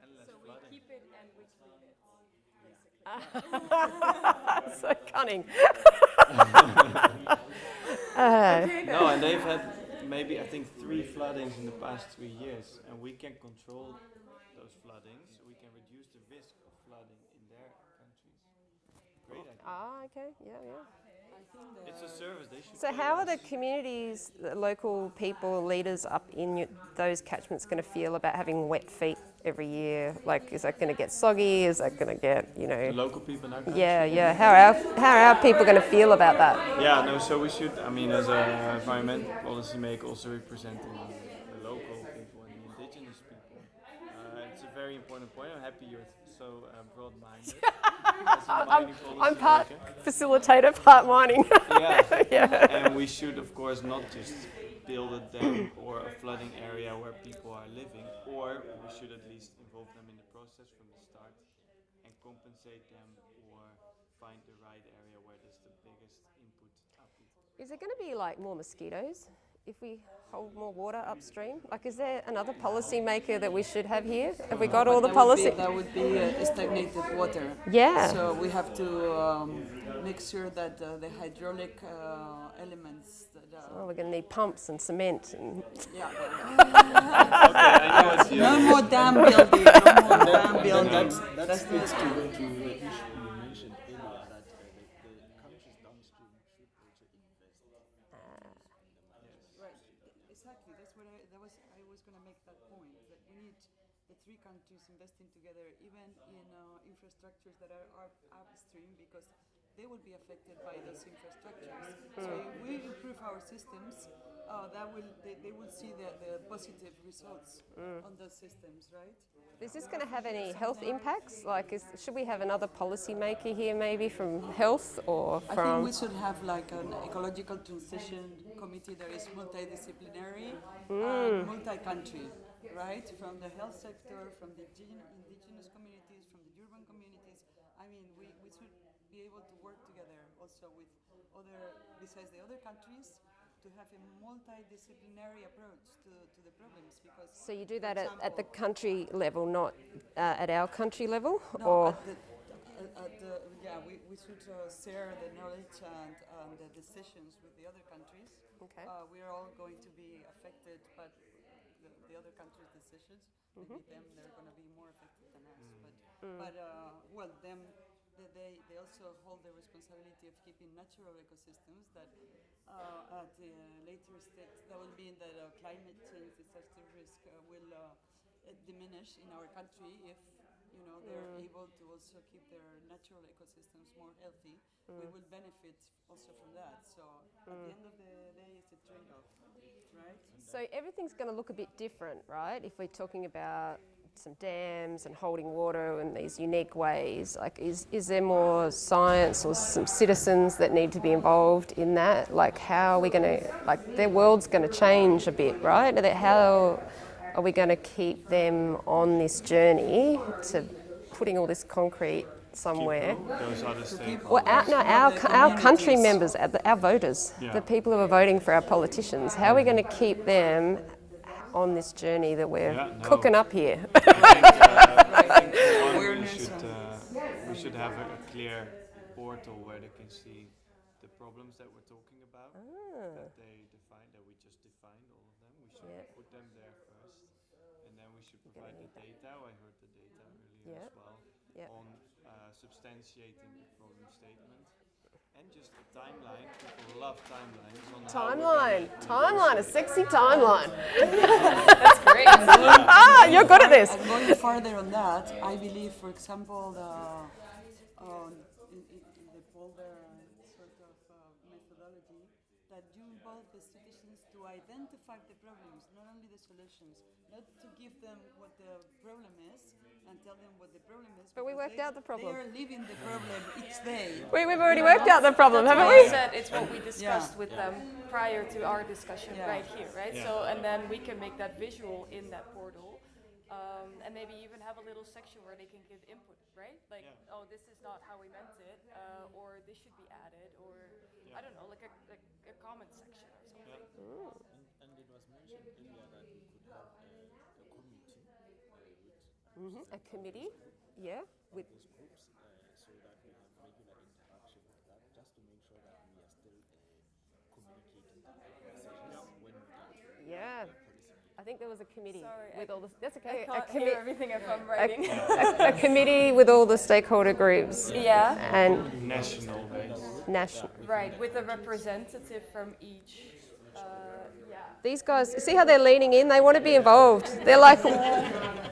And less So we flooding. keep it and we clean it, basically. So cunning. No, and they've had maybe I think 3 floodings in the past 3 years, and we can control those floodings. We can reduce the risk of flooding in their countries. Great idea. Okay, yeah. It's a service they should. So pay how are the us. communities, the local people, leaders up in those catchments going to feel about having wet feet every year? Like, is that going to get soggy? Is that going to get, The local people in our country. Yeah. How are our people going to feel about that? Yeah, no, so we should, I mean, as an environmental policy maker, also representing the local people and the indigenous people. It's a very important point. I'm happy you're so broad-minded. As a mining I'm policy part maker. facilitator, part mining. Yeah. And we should, of course, not just build a dam or a flooding area where people are living, or we should at least involve them in the process from the start and compensate them or find the right area where there's the biggest output. Is there going to be like more mosquitoes if we hold more water upstream? Like, is there another policy maker that we should have here? Have we got all the policy? That would be stagnated water. Yeah. So we have to make sure that the hydraulic elements that Oh, we're going to need pumps and cement and. yeah. Okay, I know what you. No more dam building. No more dam building. That speaks to the issue you mentioned earlier that the countries downstream should also invest in the mining. Right. Exactly. That's what I was going to make that point that we need the 3 countries investing together, even in infrastructures that are upstream, because they will be affected by those infrastructures. So if we improve our systems, they will see the positive results on those systems, right? Is this going to have any health impacts? Like, should we have another policy maker here, maybe from health or I from? think we should have like an ecological transition committee that is multidisciplinary and multi-country, right? From the health sector, from the indigenous communities, from the urban communities. I mean, we should be able to work together also with besides the other countries, to have a multidisciplinary approach to the problems. Because So you do that at the country level, not at our country level, no, or? we should share the knowledge and the decisions with the other countries. Okay. We are all going to be affected by the other countries' decisions. Maybe they're going to be more affected than us. But they also hold the responsibility of keeping natural ecosystems that at the later stage that will mean that climate change disaster risk will diminish in our country if they're able to also keep their natural ecosystems more healthy. We will benefit also from that. So at the end of the day, it's a trade-off, right? So everything's going to look a bit different, right? If we're talking about some dams and holding water in these unique ways, like is there more science or some citizens that need to be involved in that? Like, how are we going to, like, their world's going to change a bit, right? How are we going to keep them on this journey to putting all this concrete somewhere? Those are the stakeholders. Well, our country members, our voters, the people who are voting for our politicians, how are we going to keep them on this journey that we're cooking up here? We should have a clear portal where they can see the problems that we're talking about, that they define, that we just defined all of them. We should put them there first, and then we should provide the data. I heard the data earlier as well on substantiating the problem statement. And just a timeline. People love timelines. Timeline, a sexy timeline. That's great. You're good at this. And going further on that, I believe, for example, in the Boulder sort of methodology, that you involve the citizens to identify the problems, not only the solutions, not to give them what the problem is and tell them what the problem is. But we because worked out the problem. They are living the problem each day. We've already worked out the problem, haven't we? I said it's what we discussed with them prior to our discussion right here, right? So, and then we can make that visual in that portal, and maybe even have a little section where they can give input, right? Like, oh, this is not how we meant it, or this should be added, or I don't know, like a comment section or something. And it was mentioned earlier that we could have a committee with A committee, with these groups so that we have regular interaction with that, just to make sure that we are still communicating the right messages when we get to policy. I think there was a committee Sorry, with all the. That's okay. I can't hear everything if I'm writing. A committee with all the stakeholder groups. Yeah. And National based. national. Right, with a representative from each. These guys, see how they're leaning in? They want to be involved. They're like,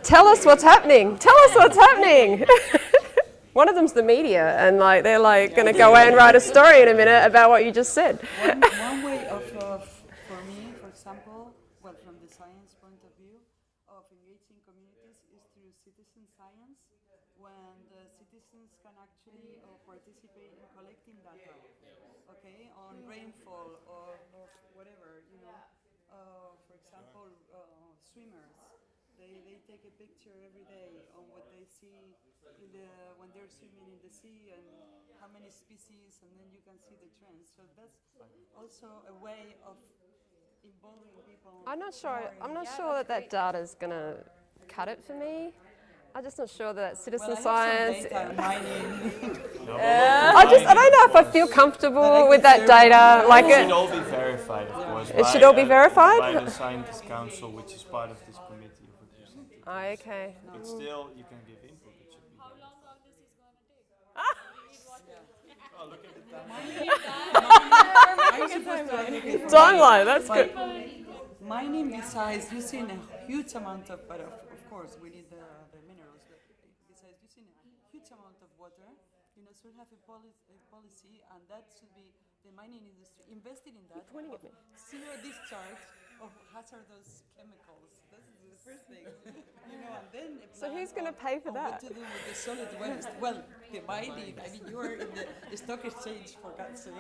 tell us what's happening. Tell us what's happening. One of them's the media, and like they're like going to go away and write a story in a minute about what you just said. One way of, for me, for example, well, from the science point of view, of engaging communities is through citizen science, when the citizens can actually participate in collecting data, okay, on rainfall or whatever, you know. For example, swimmers, they take a picture every day on what they see when they're swimming in the sea and how many species, and then you can see the trends. So that's also a way of involving people. I'm not sure that data's going to cut it for me. I'm just not sure that citizen science. I don't know if I feel comfortable with that data. Like It should all be verified, of course. It should all be verified? By the Scientist Council, which is part of this committee of representatives. Okay. But still, you can give input. It should be How long all this is going to take? Oh, look at the Timeline, that's good. Mining, besides using a huge amount of, but of course we need the minerals, but besides using a huge amount of water, you know, should have a policy, and that should be the mining industry invested in that. Pointing at me. Zero discharge of hazardous chemicals. That's the first thing, you know, and then So who's going to pay for that? what to do with the solid waste? Well, the mining. I mean, you are in the stock exchange, for God's sake.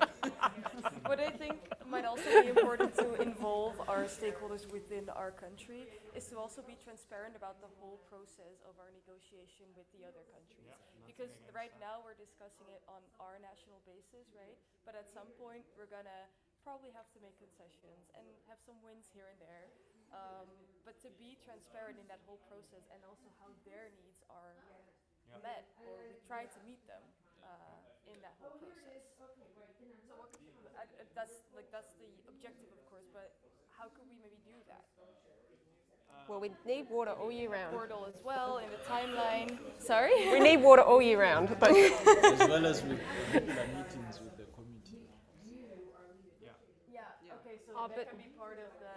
What I think might also be important to involve our stakeholders within our country is to also be transparent about the whole process of our negotiation with the other countries. Because right now we're discussing it on our national basis, right? But at some point we're gonna probably have to make concessions and have some wins here and there. But to be transparent in that whole process and also how their needs are met, or we try to meet them in that whole process. So that's the objective, of course, but how could we maybe do that? Well, we need water all year round. Portal as well, in the timeline. Sorry? We need water all year round. But as well as with regular meetings with the committee. Yeah, okay, so Oh, that but- can be part of the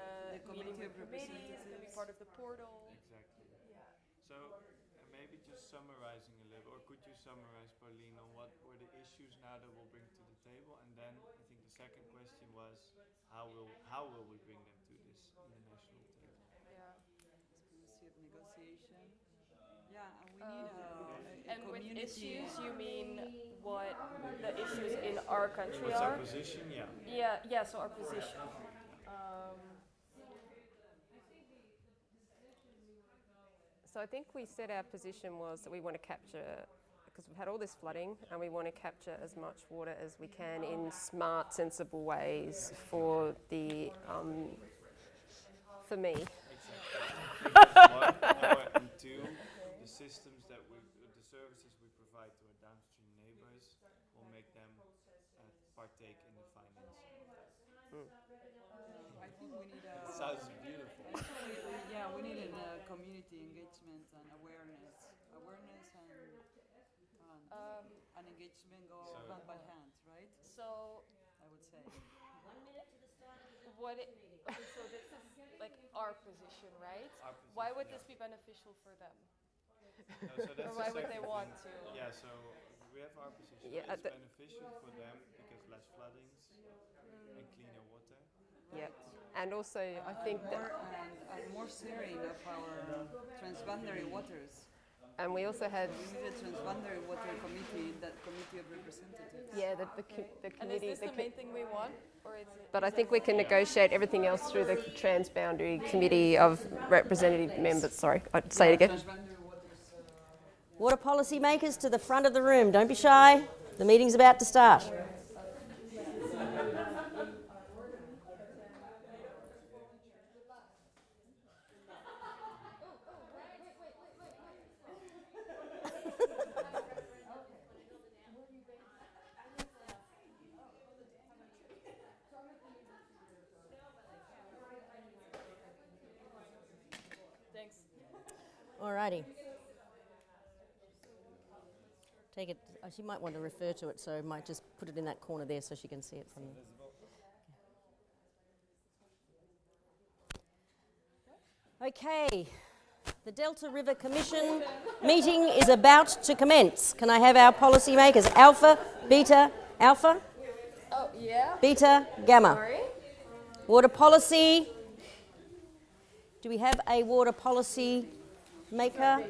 meeting with committees, it can be part of the portal. Exactly. Yeah. So maybe just summarizing a little, or could you summarize, Pauline, on what were the issues now that we'll bring to the table? And then I think the second question was, how will we bring them to this international table? Yeah. Policy of negotiation. Yeah, and we need a And with community. issues, you mean what the issues in our country What's are? our position? Yeah. Yeah, so our position. So I think we said our position was that we want to capture, because we've had all this flooding, and we want to capture as much water as we can in smart, sensible ways for the, for me. One, and two, the systems that the services we provide to our downstream neighbors will make them partake in the financing. I think we need a. It sounds beautiful. Yeah, we need a community engagement and awareness and engagement go hand by hand, right? So I would say. okay, so this is like our position, right? Our position, Why would yeah. this be beneficial for them? So that's Or the why would second they want thing. to? Yeah, so we have our position. Yeah, It's beneficial for them because less floodings and cleaner And also, I think that, more sharing of our transboundary waters. and we also have, We need a transboundary water committee, that committee of representatives. yeah, the And is committee. this the main thing we want, or is it? But I think we can negotiate everything else through the transboundary committee of representative members. Sorry, I'd say it again. Transboundary waters. Water policy makers to the front of the room. Don't be shy. The meeting's about to start. Thanks. Alrighty. Take it. She might want to refer to it, so I might just put it in that corner there so she can see it from there. Okay, the Delta River Commission meeting is about to commence. Can I have our policy makers? Alpha, Beta, Alpha, Oh, yeah? Beta, Gamma. Sorry? Water policy. Do we have a water policy maker?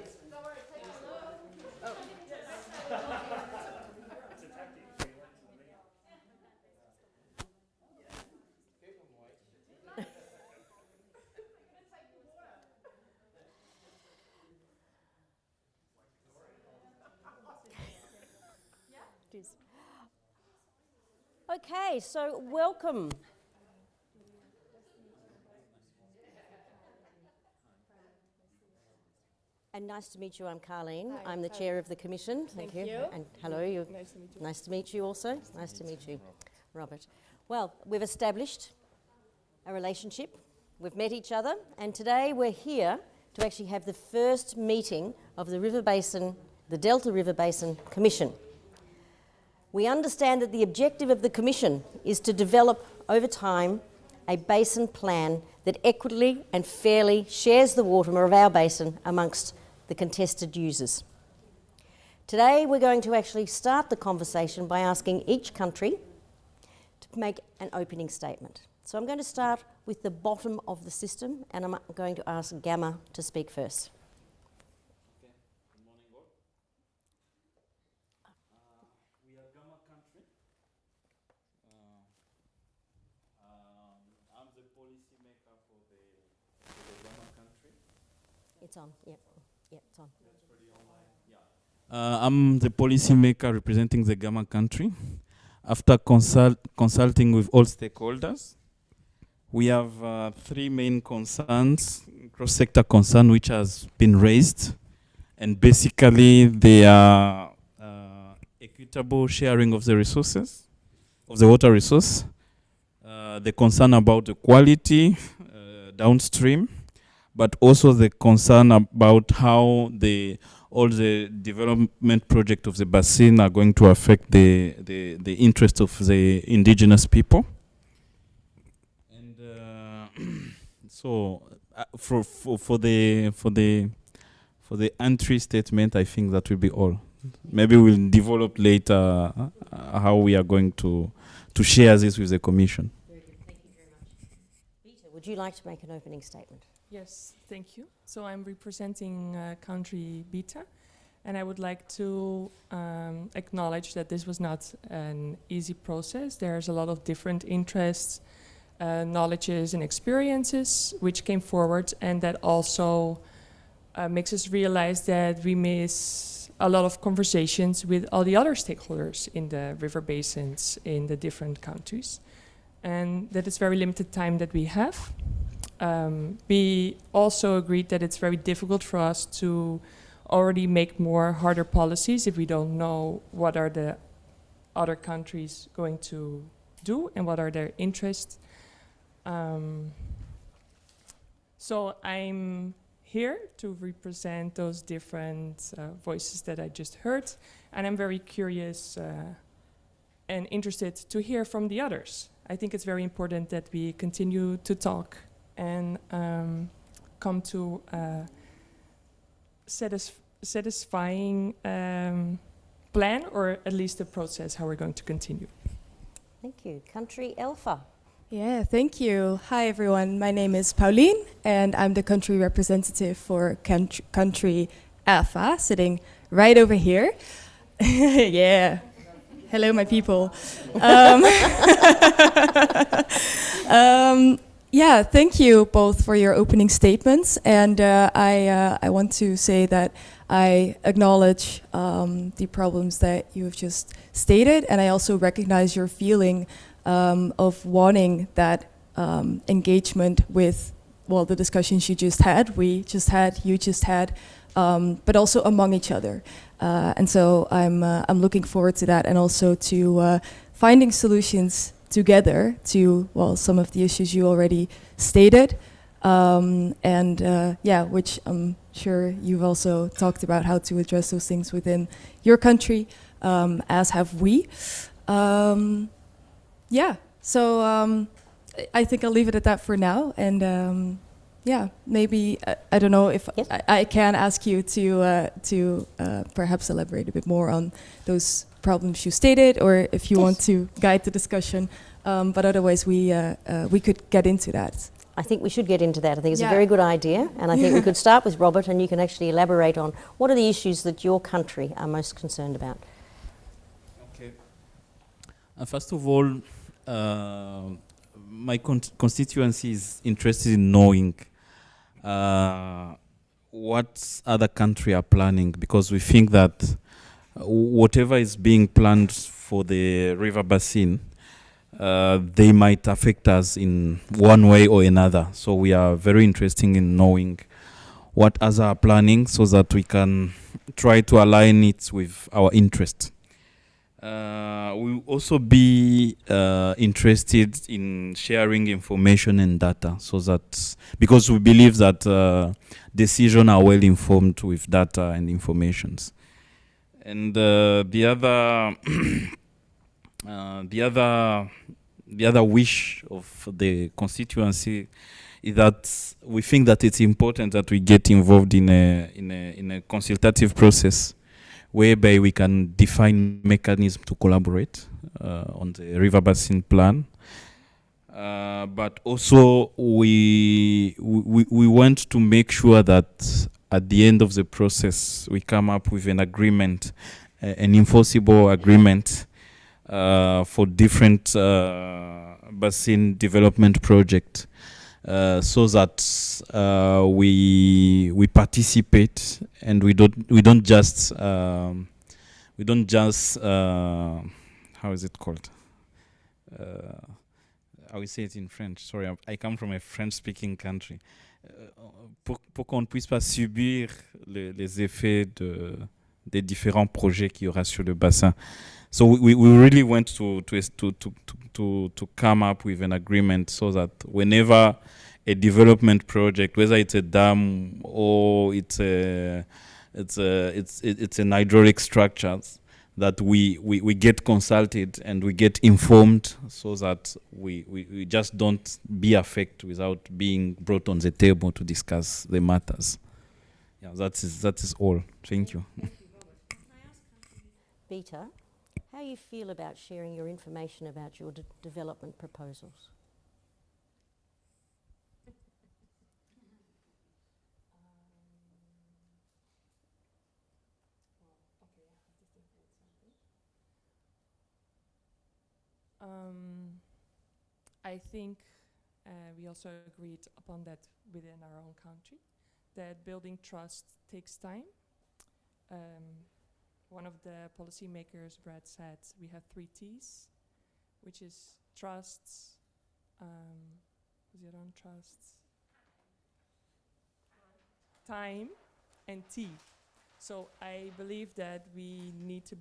Okay, so welcome. And nice to meet you. I'm Carleen. I'm the chair of the commission. Thank you. And hello, you. Nice to meet you. Nice to meet you also. Nice to meet you, Robert. Well, we've established a relationship. We've met each other, and today we're here to actually have the first meeting of the River Basin, the Delta River Basin Commission. We understand that the objective of the Commission is to develop over time a basin plan that equitably and fairly shares the water of our basin amongst the contested users. Today we're going to actually start the conversation by asking each country to make an opening statement. So I'm going to start with the bottom of the system, and I'm going to ask Gamma to speak first. Okay. Good morning, all. We are Gamma country. I'm the policy maker for the Gamma country. It's on, yep, it's on. I'm the policy maker representing the Gamma country. After consulting with all stakeholders, we have three main concerns, cross-sector concern, which has been raised. And basically, they are equitable sharing of the resources, of the water resource, the concern about the quality downstream, but also the concern about how all the development projects of the basin are going to affect the interest of the indigenous people. And so for the entry statement, I think that will be all. Maybe we'll develop later how we are going to share this with the Commission. Very good, thank you very much. Peter, would you like to make an opening statement? Yes, thank you. So I'm representing country Beta, and I would like to acknowledge that this was not an easy process. There's a lot of different interests, knowledges and experiences which came forward, and that also makes us realize that we miss a lot of conversations with all the other stakeholders in the river basins in the different countries, and that it's very limited time that we have. We also agreed that it's very difficult for us to already make more harder policies if we don't know what are the other countries going to do and what are their interests. So I'm here to represent those different voices that I just heard, and I'm very curious and interested to hear from the others. I think it's very important that we continue to talk and come to a satisfying plan, or at least a process how we're going to continue. Thank you. Country Alpha. Yeah, thank you. Hi, everyone. My name is Pauline, and I'm the country representative for country Alpha, sitting right over here. Yeah. Hello, my people. Yeah, thank you both for your opening statements. And I want to say that I acknowledge the problems that you have just stated, and I also recognize your feeling of wanting that engagement with, well, the discussions you just had, we just had, you just had, but also among each other. And so I'm looking forward to that, and also to finding solutions together to, well, some of the issues you already stated. Yeah, which I'm sure you've also talked about how to address those things within your country, as have we. Yeah, so I think I'll leave it at that for now. And yeah, maybe, I don't know if Yes. I can ask you to perhaps elaborate a bit more on those problems you stated, or if you want to guide the discussion. But otherwise, we could get into that. I think we should get into that. I think it's Yeah. a very good idea, and I think we could start with Robert, and you can actually elaborate on what are the issues that your country are most concerned about. Okay. First of all, my constituency is interested in knowing what other country are planning, because we think that whatever is being planned for the river basin, they might affect us in one way or another. So we are very interested in knowing what others are planning, so that we can try to align it with our interest. We will also be interested in sharing information and data, so that, because we believe that decisions are well informed with data and informations. And the other wish of the constituency is that we think that it's important that we get involved in a consultative process, whereby we can define mechanisms to collaborate on the river basin plan. But also we want to make sure that at the end of the process we come up with an agreement, an enforceable agreement for different basin development projects, so that we participate, and we don't just how is it called? I will say it in French. Sorry, I come from a French-speaking country. Pour qu'on ne puisse pas subir les effets des différents projets qu'il y aura sur le bassin. So we really want to come up with an agreement, so that whenever a development project, whether it's a dam or it's an hydraulic structure, that we get consulted and we get informed, so that we just don't be affected without being brought on the table to discuss the matters. Yeah, that is all. Thank you. Beta, how you feel about sharing your information about your development proposals? I think we also agreed upon that within our own country, that building trust takes time. One of the policymakers, Brad, said we have 3 T's, which is trusts, time, and T. So I believe that we need to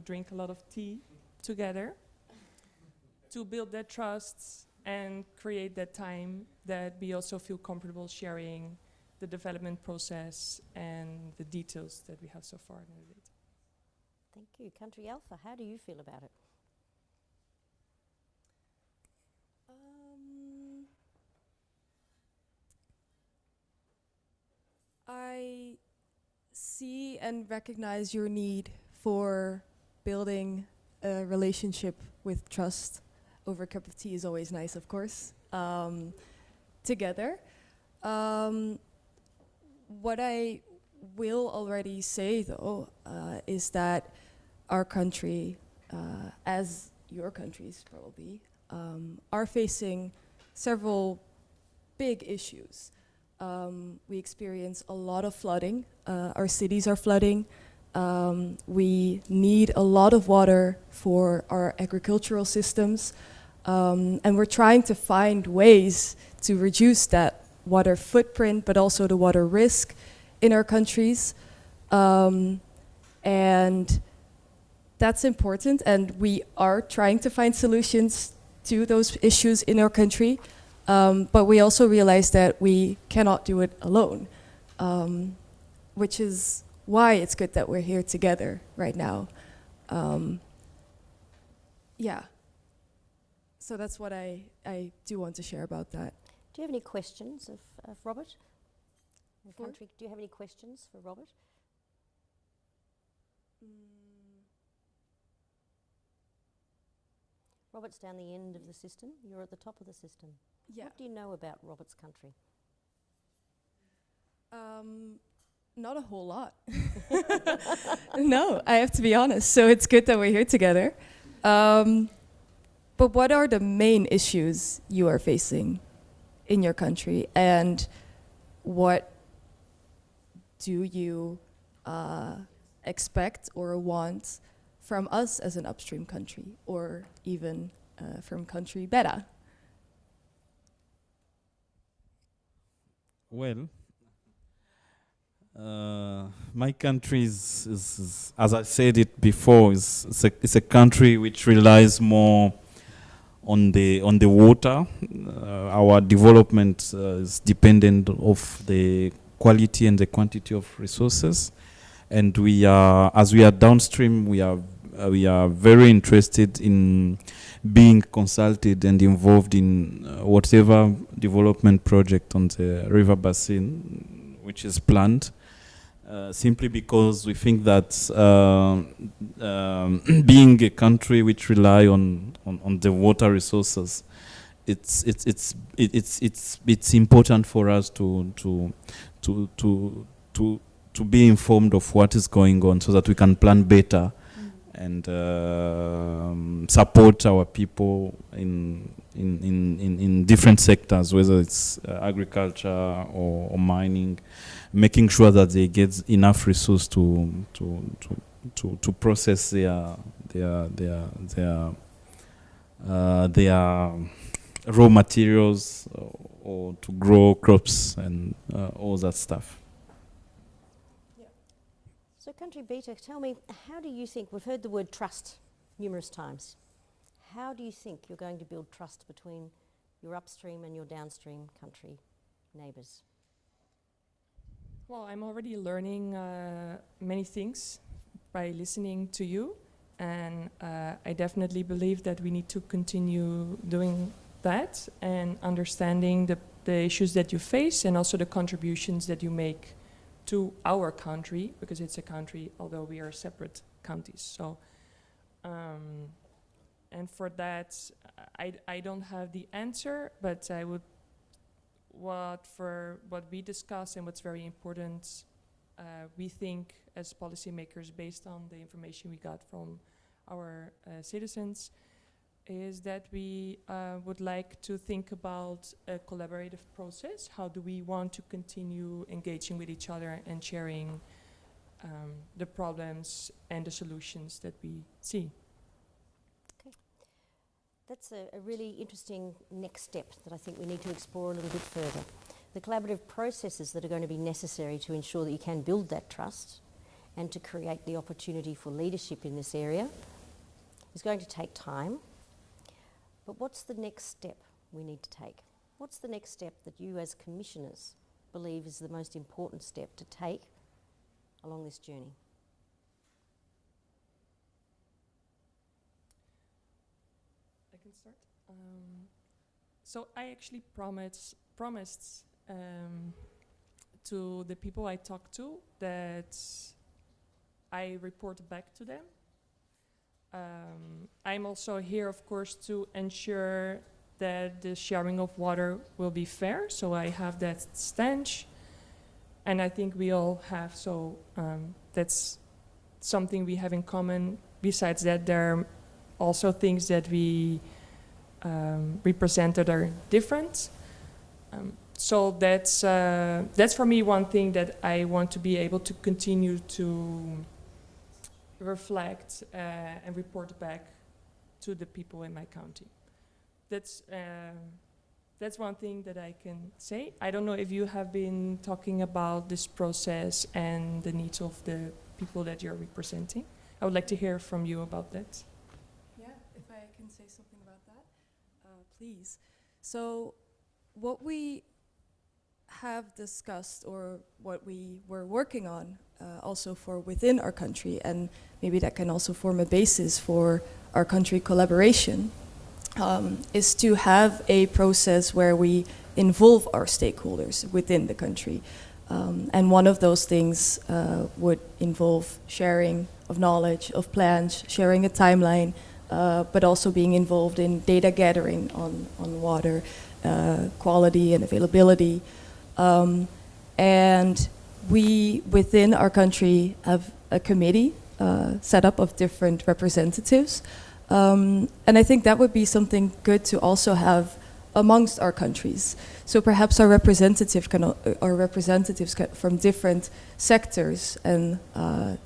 drink a lot of tea together to build that trust and create that time that we also feel comfortable sharing the development process and the details that we have so far in the data. Thank you. Country Alpha, how do you feel about it? I see and recognize your need for building a relationship with trust. over a cup of tea is always nice, of course, together. What I will already say, though, is that our country, as your countries probably, are facing several big issues. We experience a lot of flooding. Our cities are flooding. We need a lot of water for our agricultural systems. And we're trying to find ways to reduce that water footprint, but also the water risk in our countries. And that's important, and we are trying to find solutions to those issues in our country. But we also realize that we cannot do it alone, which is why it's good that we're here together right now. Yeah. So that's what I do want to share about that. Do you have any questions of Robert? The country, do you have any questions for Robert? Robert's down the end of the system. You're at the top of the system. Yeah. What do you know about Robert's country? Not a whole lot. No, I have to be honest. So it's good that we're here together. But what are the main issues you are facing in your country, and what do you expect or want from us as an upstream country, or even from country Beta? Well, my country is, as I said it before, it's a country which relies more on the water. Our development is dependent of the quality and the quantity of resources, and as we are downstream, we are very interested in being consulted and involved in whatever development project on the river basin which is planned. Simply because we think that being a country which rely on the water resources, it's important for us to be informed of what is going on, so that we can plan better and support our people in different sectors, whether it's agriculture or mining, making sure that they get enough resource to process their raw materials, or to grow crops and all that stuff. So country Beta, tell me, how do you think, we've heard the word trust numerous times, how do you think you're going to build trust between your upstream and your downstream country neighbours? Well, I'm already learning many things by listening to you, and I definitely believe that we need to continue doing that and understanding the issues that you face, and also the contributions that you make to our country, because it's a country, although we are separate counties. So, and for that, I don't have the answer, but I would, what we discuss and what's very important, we think as policymakers, based on the information we got from our citizens, is that we would like to think about a collaborative process. How do we want to continue engaging with each other and sharing the problems and the solutions that we see? Okay. That's a really interesting next step that I think we need to explore a little bit further. The collaborative processes that are going to be necessary to ensure that you can build that trust and to create the opportunity for leadership in this area is going to take time. But what's the next step we need to take? What's the next step that you as commissioners believe is the most important step to take along this journey? I can start. So I actually promised to the people I talked to that I report back to them I'm also here, of course, to ensure that the sharing of water will be fair. So I have that stench, and I think we all have. So that's something we have in common. Besides that, there are also things that we represent that are different. So that's for me one thing that I want to be able to continue to reflect and report back to the people in my county. That's one thing that I can say. I don't know if you have been talking about this process and the needs of the people that you're representing. I would like to hear from you about that. Yeah, if I can say something about that, please. So what we have discussed, or what we were working on also for within our country, and maybe that can also form a basis for our country collaboration, is to have a process where we involve our stakeholders within the country. And one of those things would involve sharing of knowledge, of plans, sharing a timeline, but also being involved in data gathering on water quality and availability. And we, within our country, have a committee set up of different representatives. And I think that would be something good to also have amongst our countries. So perhaps our representatives from different sectors and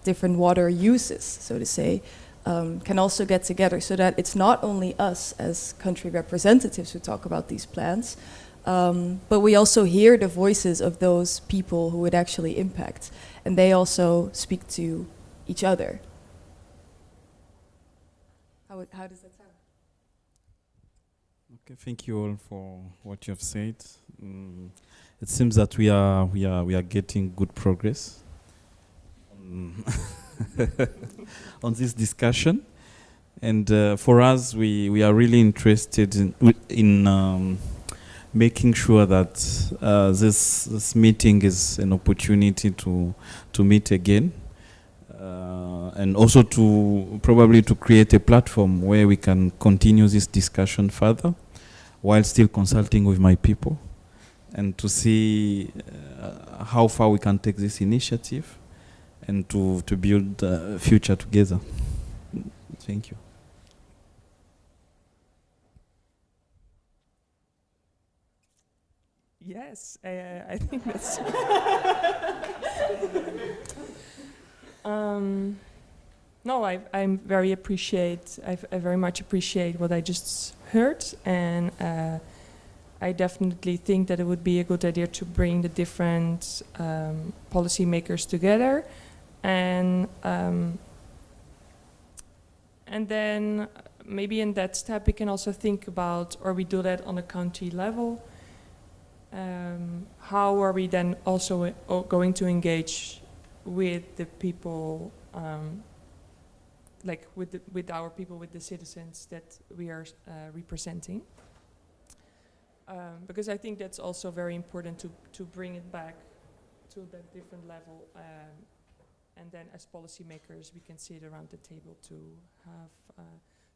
different water uses, so to say, can also get together, so that it's not only us as country representatives who talk about these plans, but we also hear the voices of those people who it actually impact, and they also speak to each other. How does that sound? Okay, thank you all for what you have said. It seems that we are getting good progress on this discussion, and for us, we are really interested in making sure that this meeting is an opportunity to meet again, and also to probably to create a platform where we can continue this discussion further, while still consulting with my people, and to see how far we can take this initiative, and to build a future together. Thank you. Yes, I think that's. No, I very much appreciate what I just heard, and I definitely think that it would be a good idea to bring the different policymakers together, and then maybe in that step we can also think about, or we do that on a county level. How are we then also going to engage with the people, like with our people, with the citizens that we are representing? Because I think that's also very important to bring it back to that different level, and then as policymakers we can sit around the table to have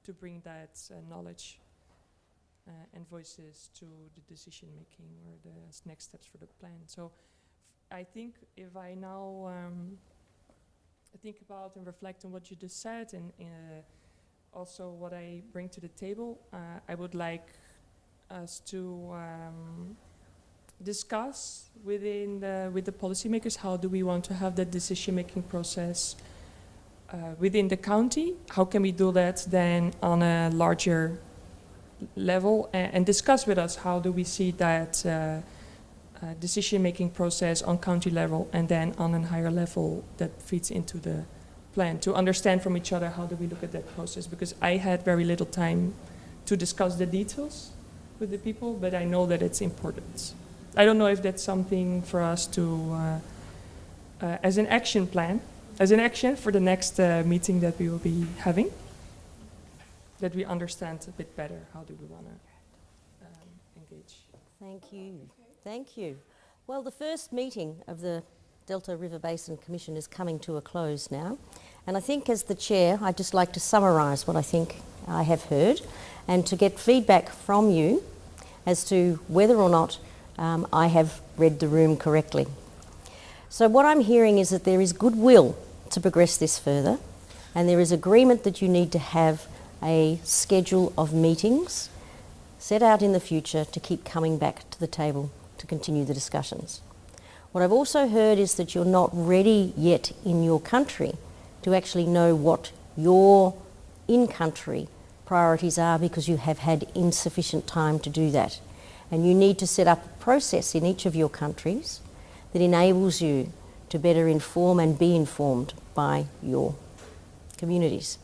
to bring that knowledge and voices to the decision making or the next steps for the plan. So I think if I now think about and reflect on what you just said, and also what I bring to the table, I would like us to discuss with the policymakers, how do we want to have that decision making process within the county? How can we do that then on a larger level, and discuss with us how do we see that decision-making process on county level, and then on a higher level that feeds into the plan, to understand from each other how do we look at that process, because I had very little time to discuss the details with the people, but I know that it's important. I don't know if that's something for us to, as an action plan, as an action for the next meeting that we will be having, that we understand a bit better how do we want to engage. Thank you. Thank you. Well, the first meeting of the Delta River Basin Commission is coming to a close now, And I think as the chair, I'd just like to summarise what I think I have heard and to get feedback from you as to whether or not I have read the room correctly. So what I'm hearing is that there is goodwill to progress this further, and there is agreement that you need to have a schedule of meetings set out in the future to keep coming back to the table to continue the discussions. What I've also heard is that you're not ready yet in your country to actually know what your in-country priorities are because you have had insufficient time to do that. And you need to set up a process in each of your countries that enables you to better inform and be informed by your communities.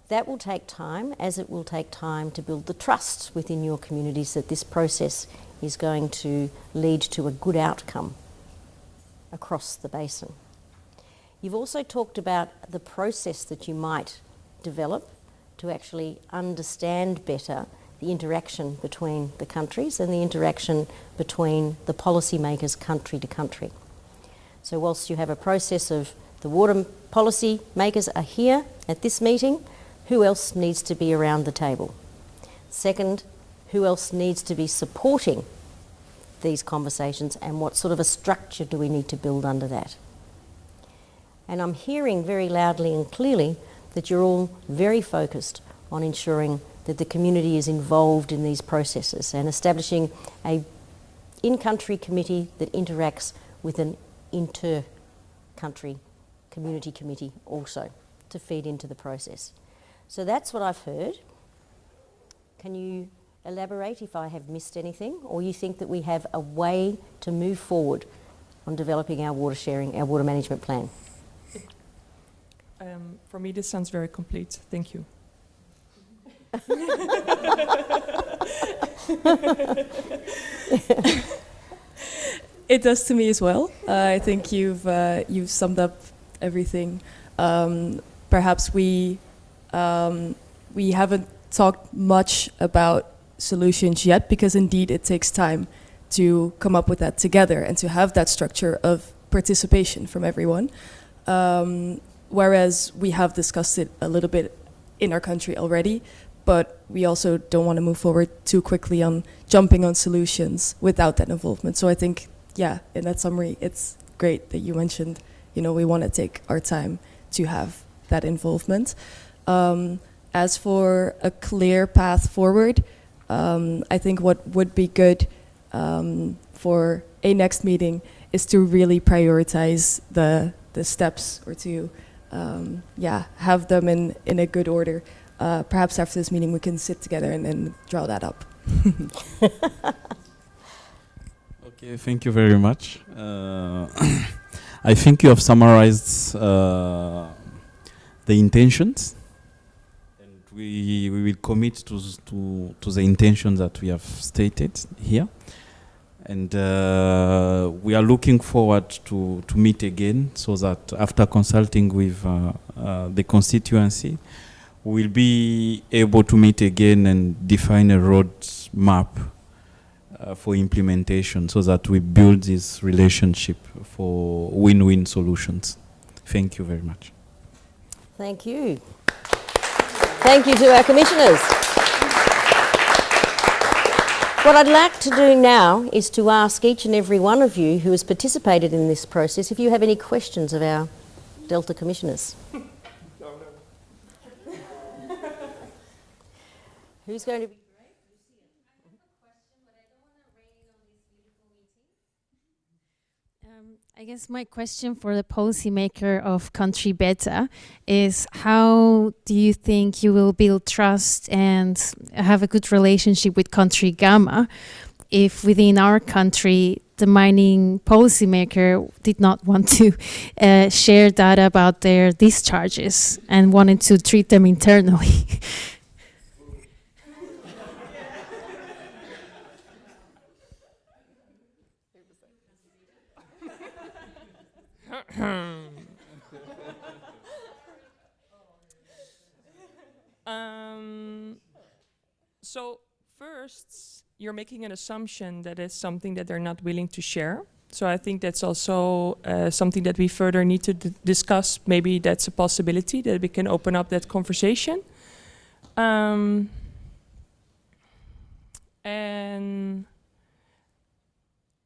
That will take time, as it will take time to build the trust within your communities that this process is going to lead to a good outcome across the basin. You've also talked about the process that you might develop to actually understand better the interaction between the countries and the interaction between the policymakers country to country. So whilst you have a process of the water policy makers are here at this meeting, who else needs to be around the table? Second, who else needs to be supporting these conversations, and what sort of a structure do we need to build under that? And I'm hearing very loudly and clearly that you're all very focused on ensuring that the community is involved in these processes and establishing a in-country committee that interacts with an inter-country community committee also to feed into the process. So that's what I've heard. Can you elaborate if I have missed anything, or you think that we have a way to move forward on developing our water sharing, our water management plan? For me, this sounds very complete. Thank you. It does to me as well. I think you've summed up everything. Perhaps we haven't talked much about solutions yet, because indeed it takes time to come up with that together and to have that structure of participation from everyone. Whereas we have discussed it a little bit in our country already, but we also don't want to move forward too quickly on jumping on solutions without that involvement. So I think, yeah, in that summary, it's great that you mentioned, we want to take our time to have that involvement. As for a clear path forward, I think what would be good for a next meeting is to really prioritize the steps, or to have them in a good order. Perhaps after this meeting we can sit together and draw that up. Okay, thank you very much. I think you have summarized the intentions, and we will commit to the intentions that we have stated here. And we are looking forward to meet again, so that after consulting with the constituency, we'll be able to meet again and define a road map for implementation, so that we build this relationship for win-win solutions. Thank you very much. Thank you. Thank you to our commissioners. What I'd like to do now is to ask each and every one of you who has participated in this process if you have any questions of our Delta commissioners. Who's going to be? I guess my question for the policymaker of country Beta is, how do you think you will build trust and have a good relationship with country Gamma if within our country the mining policymaker did not want to share data about their discharges and wanted to treat them internally? So first, you're making an assumption that it's something that they're not willing to share. So I think that's also something that we further need to discuss. Maybe that's a possibility that we can open up that conversation. And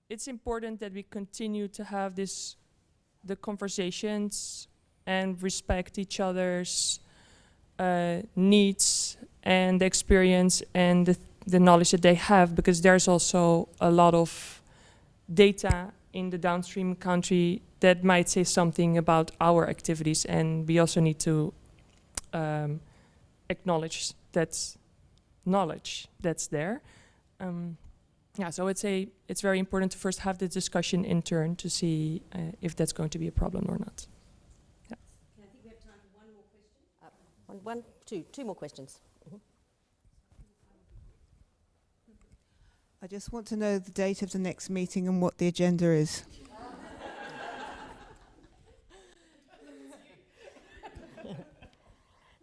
it's important that we continue to have the conversations and respect each other's needs and the experience and the knowledge that they have, because there's also a lot of data in the downstream country that might say something about our activities, and we also need to acknowledge that knowledge that's there. Yeah, so it's very important to first have the discussion in turn to see if that's going to be a problem or not. Yeah. I think we have time for one more question. Two more questions. I just want to know the date of the next meeting and what the agenda is.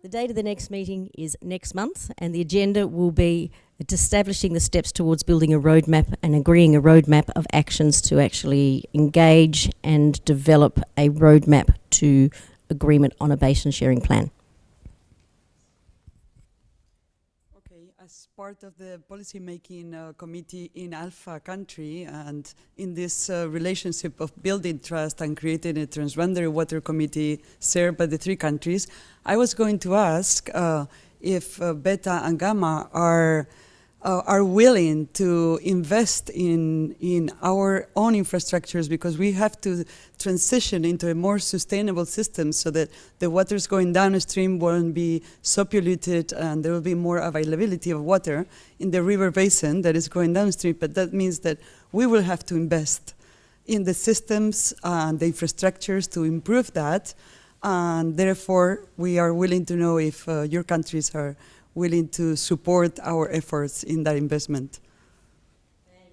The date of the next meeting is next month, and the agenda will be establishing the steps towards building a roadmap and agreeing a roadmap of actions to actually engage and develop a roadmap to agreement on a basin sharing plan. As part of the policy-making committee in Alpha country, and in this relationship of building trust and creating a transboundary water committee shared by the three countries, I was going to ask if Beta and Gamma are willing to invest in our own infrastructures, because we have to transition into a more sustainable system so that the waters going downstream won't be so polluted, and there will be more availability of water in the river basin that is going downstream. But that means that we will have to invest in the systems and the infrastructures to improve that, and therefore we are willing to know if your countries are willing to support our efforts in that investment.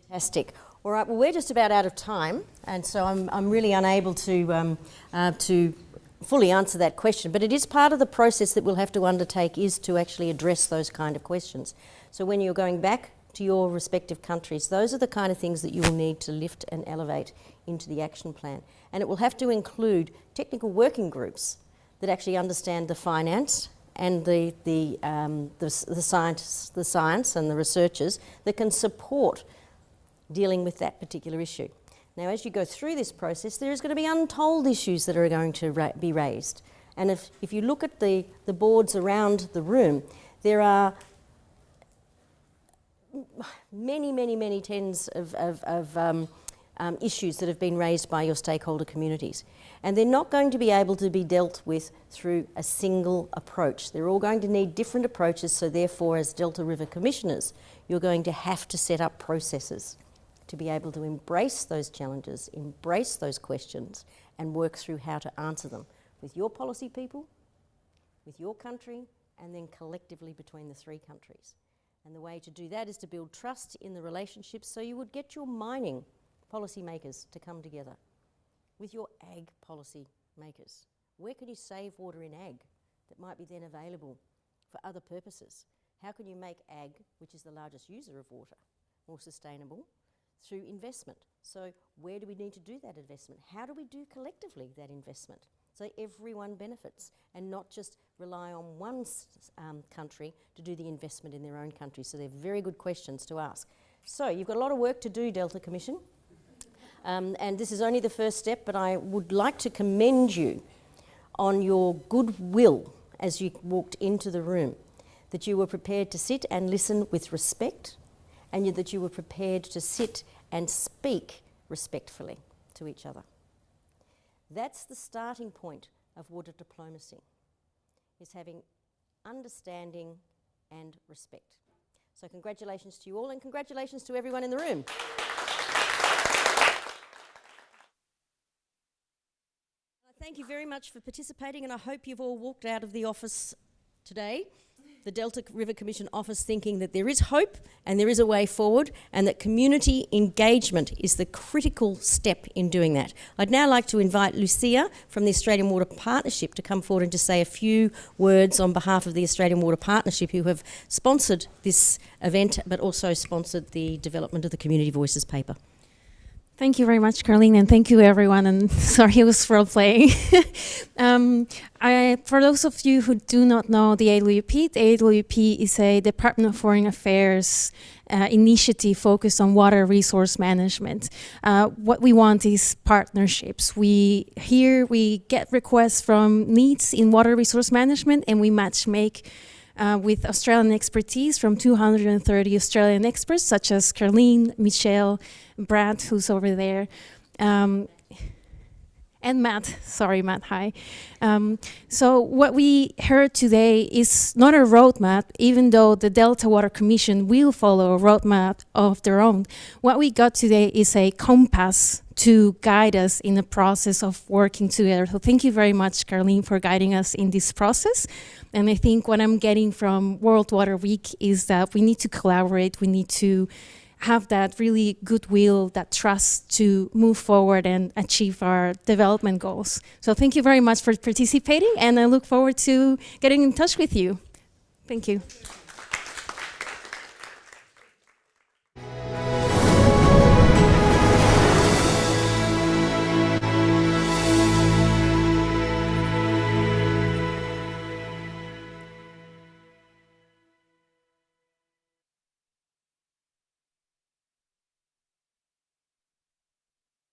Fantastic. All right, well, we're just about out of time, and so I'm really unable to fully answer that question, but it is part of the process that we'll have to undertake, is to actually address those kind of questions. So when you're going back to your respective countries, those are the kind of things that you will need to lift and elevate into the action plan. And it will have to include technical working groups that actually understand the finance and the science and the researchers that can support dealing with that particular issue. Now, as you go through this process, there is going to be untold issues that are going to be raised. And if you look at the boards around the room, there are many tens of issues that have been raised by your stakeholder communities. And they're not going to be able to be dealt with through a single approach. They're all going to need different approaches, so therefore, as Delta River Commissioners, you're going to have to set up processes to be able to embrace those challenges, embrace those questions, and work through how to answer them with your policy people, with your country, and then collectively between the three countries. And the way to do that is to build trust in the relationships, so you would get your mining policymakers to come together with your ag policy makers. Where can you save water in ag that might be then available for other purposes? How can you make ag, which is the largest user of water, more sustainable through investment? So where do we need to do that investment? How do we do collectively that investment so everyone benefits and not just rely on one country to do the investment in their own country? So they're very good questions to ask. So you've got a lot of work to do, Delta Commission. And this is only the first step, but I would like to commend you on your goodwill as you walked into the room, that you were prepared to sit and listen with respect, and that you were prepared to sit and speak respectfully to each other. That's the starting point of water diplomacy, is having understanding and respect. So congratulations to you all, and congratulations to everyone in the room. Thank you very much for participating, and I hope you've all walked out of the office today, the Delta River Commission office, thinking that there is hope and there is a way forward, and that community engagement is the critical step in doing that. I'd now like to invite Lucia from the Australian Water Partnership to come forward and to say a few words on behalf of the Australian Water Partnership, who have sponsored this event but also sponsored the development of the Community Voices paper. Thank you very much, Caroline, and thank you, everyone. And sorry, it was role playing. For those of you who do not know the AWP is a Department of Foreign Affairs initiative focused on water resource management. What we want is partnerships. We get requests from needs in water resource management, and we match make with Australian expertise from 230 Australian experts, such as Caroline, Michelle, Brad, who's over there, and Matt. Sorry, Matt, hi. So what we heard today is not a roadmap, even though the Delta Water Commission will follow a roadmap of their own. What we got today is a compass to guide us in the process of working together. So thank you very much, Caroline, for guiding us in this process. And I think what I'm getting from World Water Week is that we need to collaborate, we need to have that really goodwill, that trust to move forward and achieve our development goals. So thank you very much for participating, and I look forward to getting in touch with you. Thank you.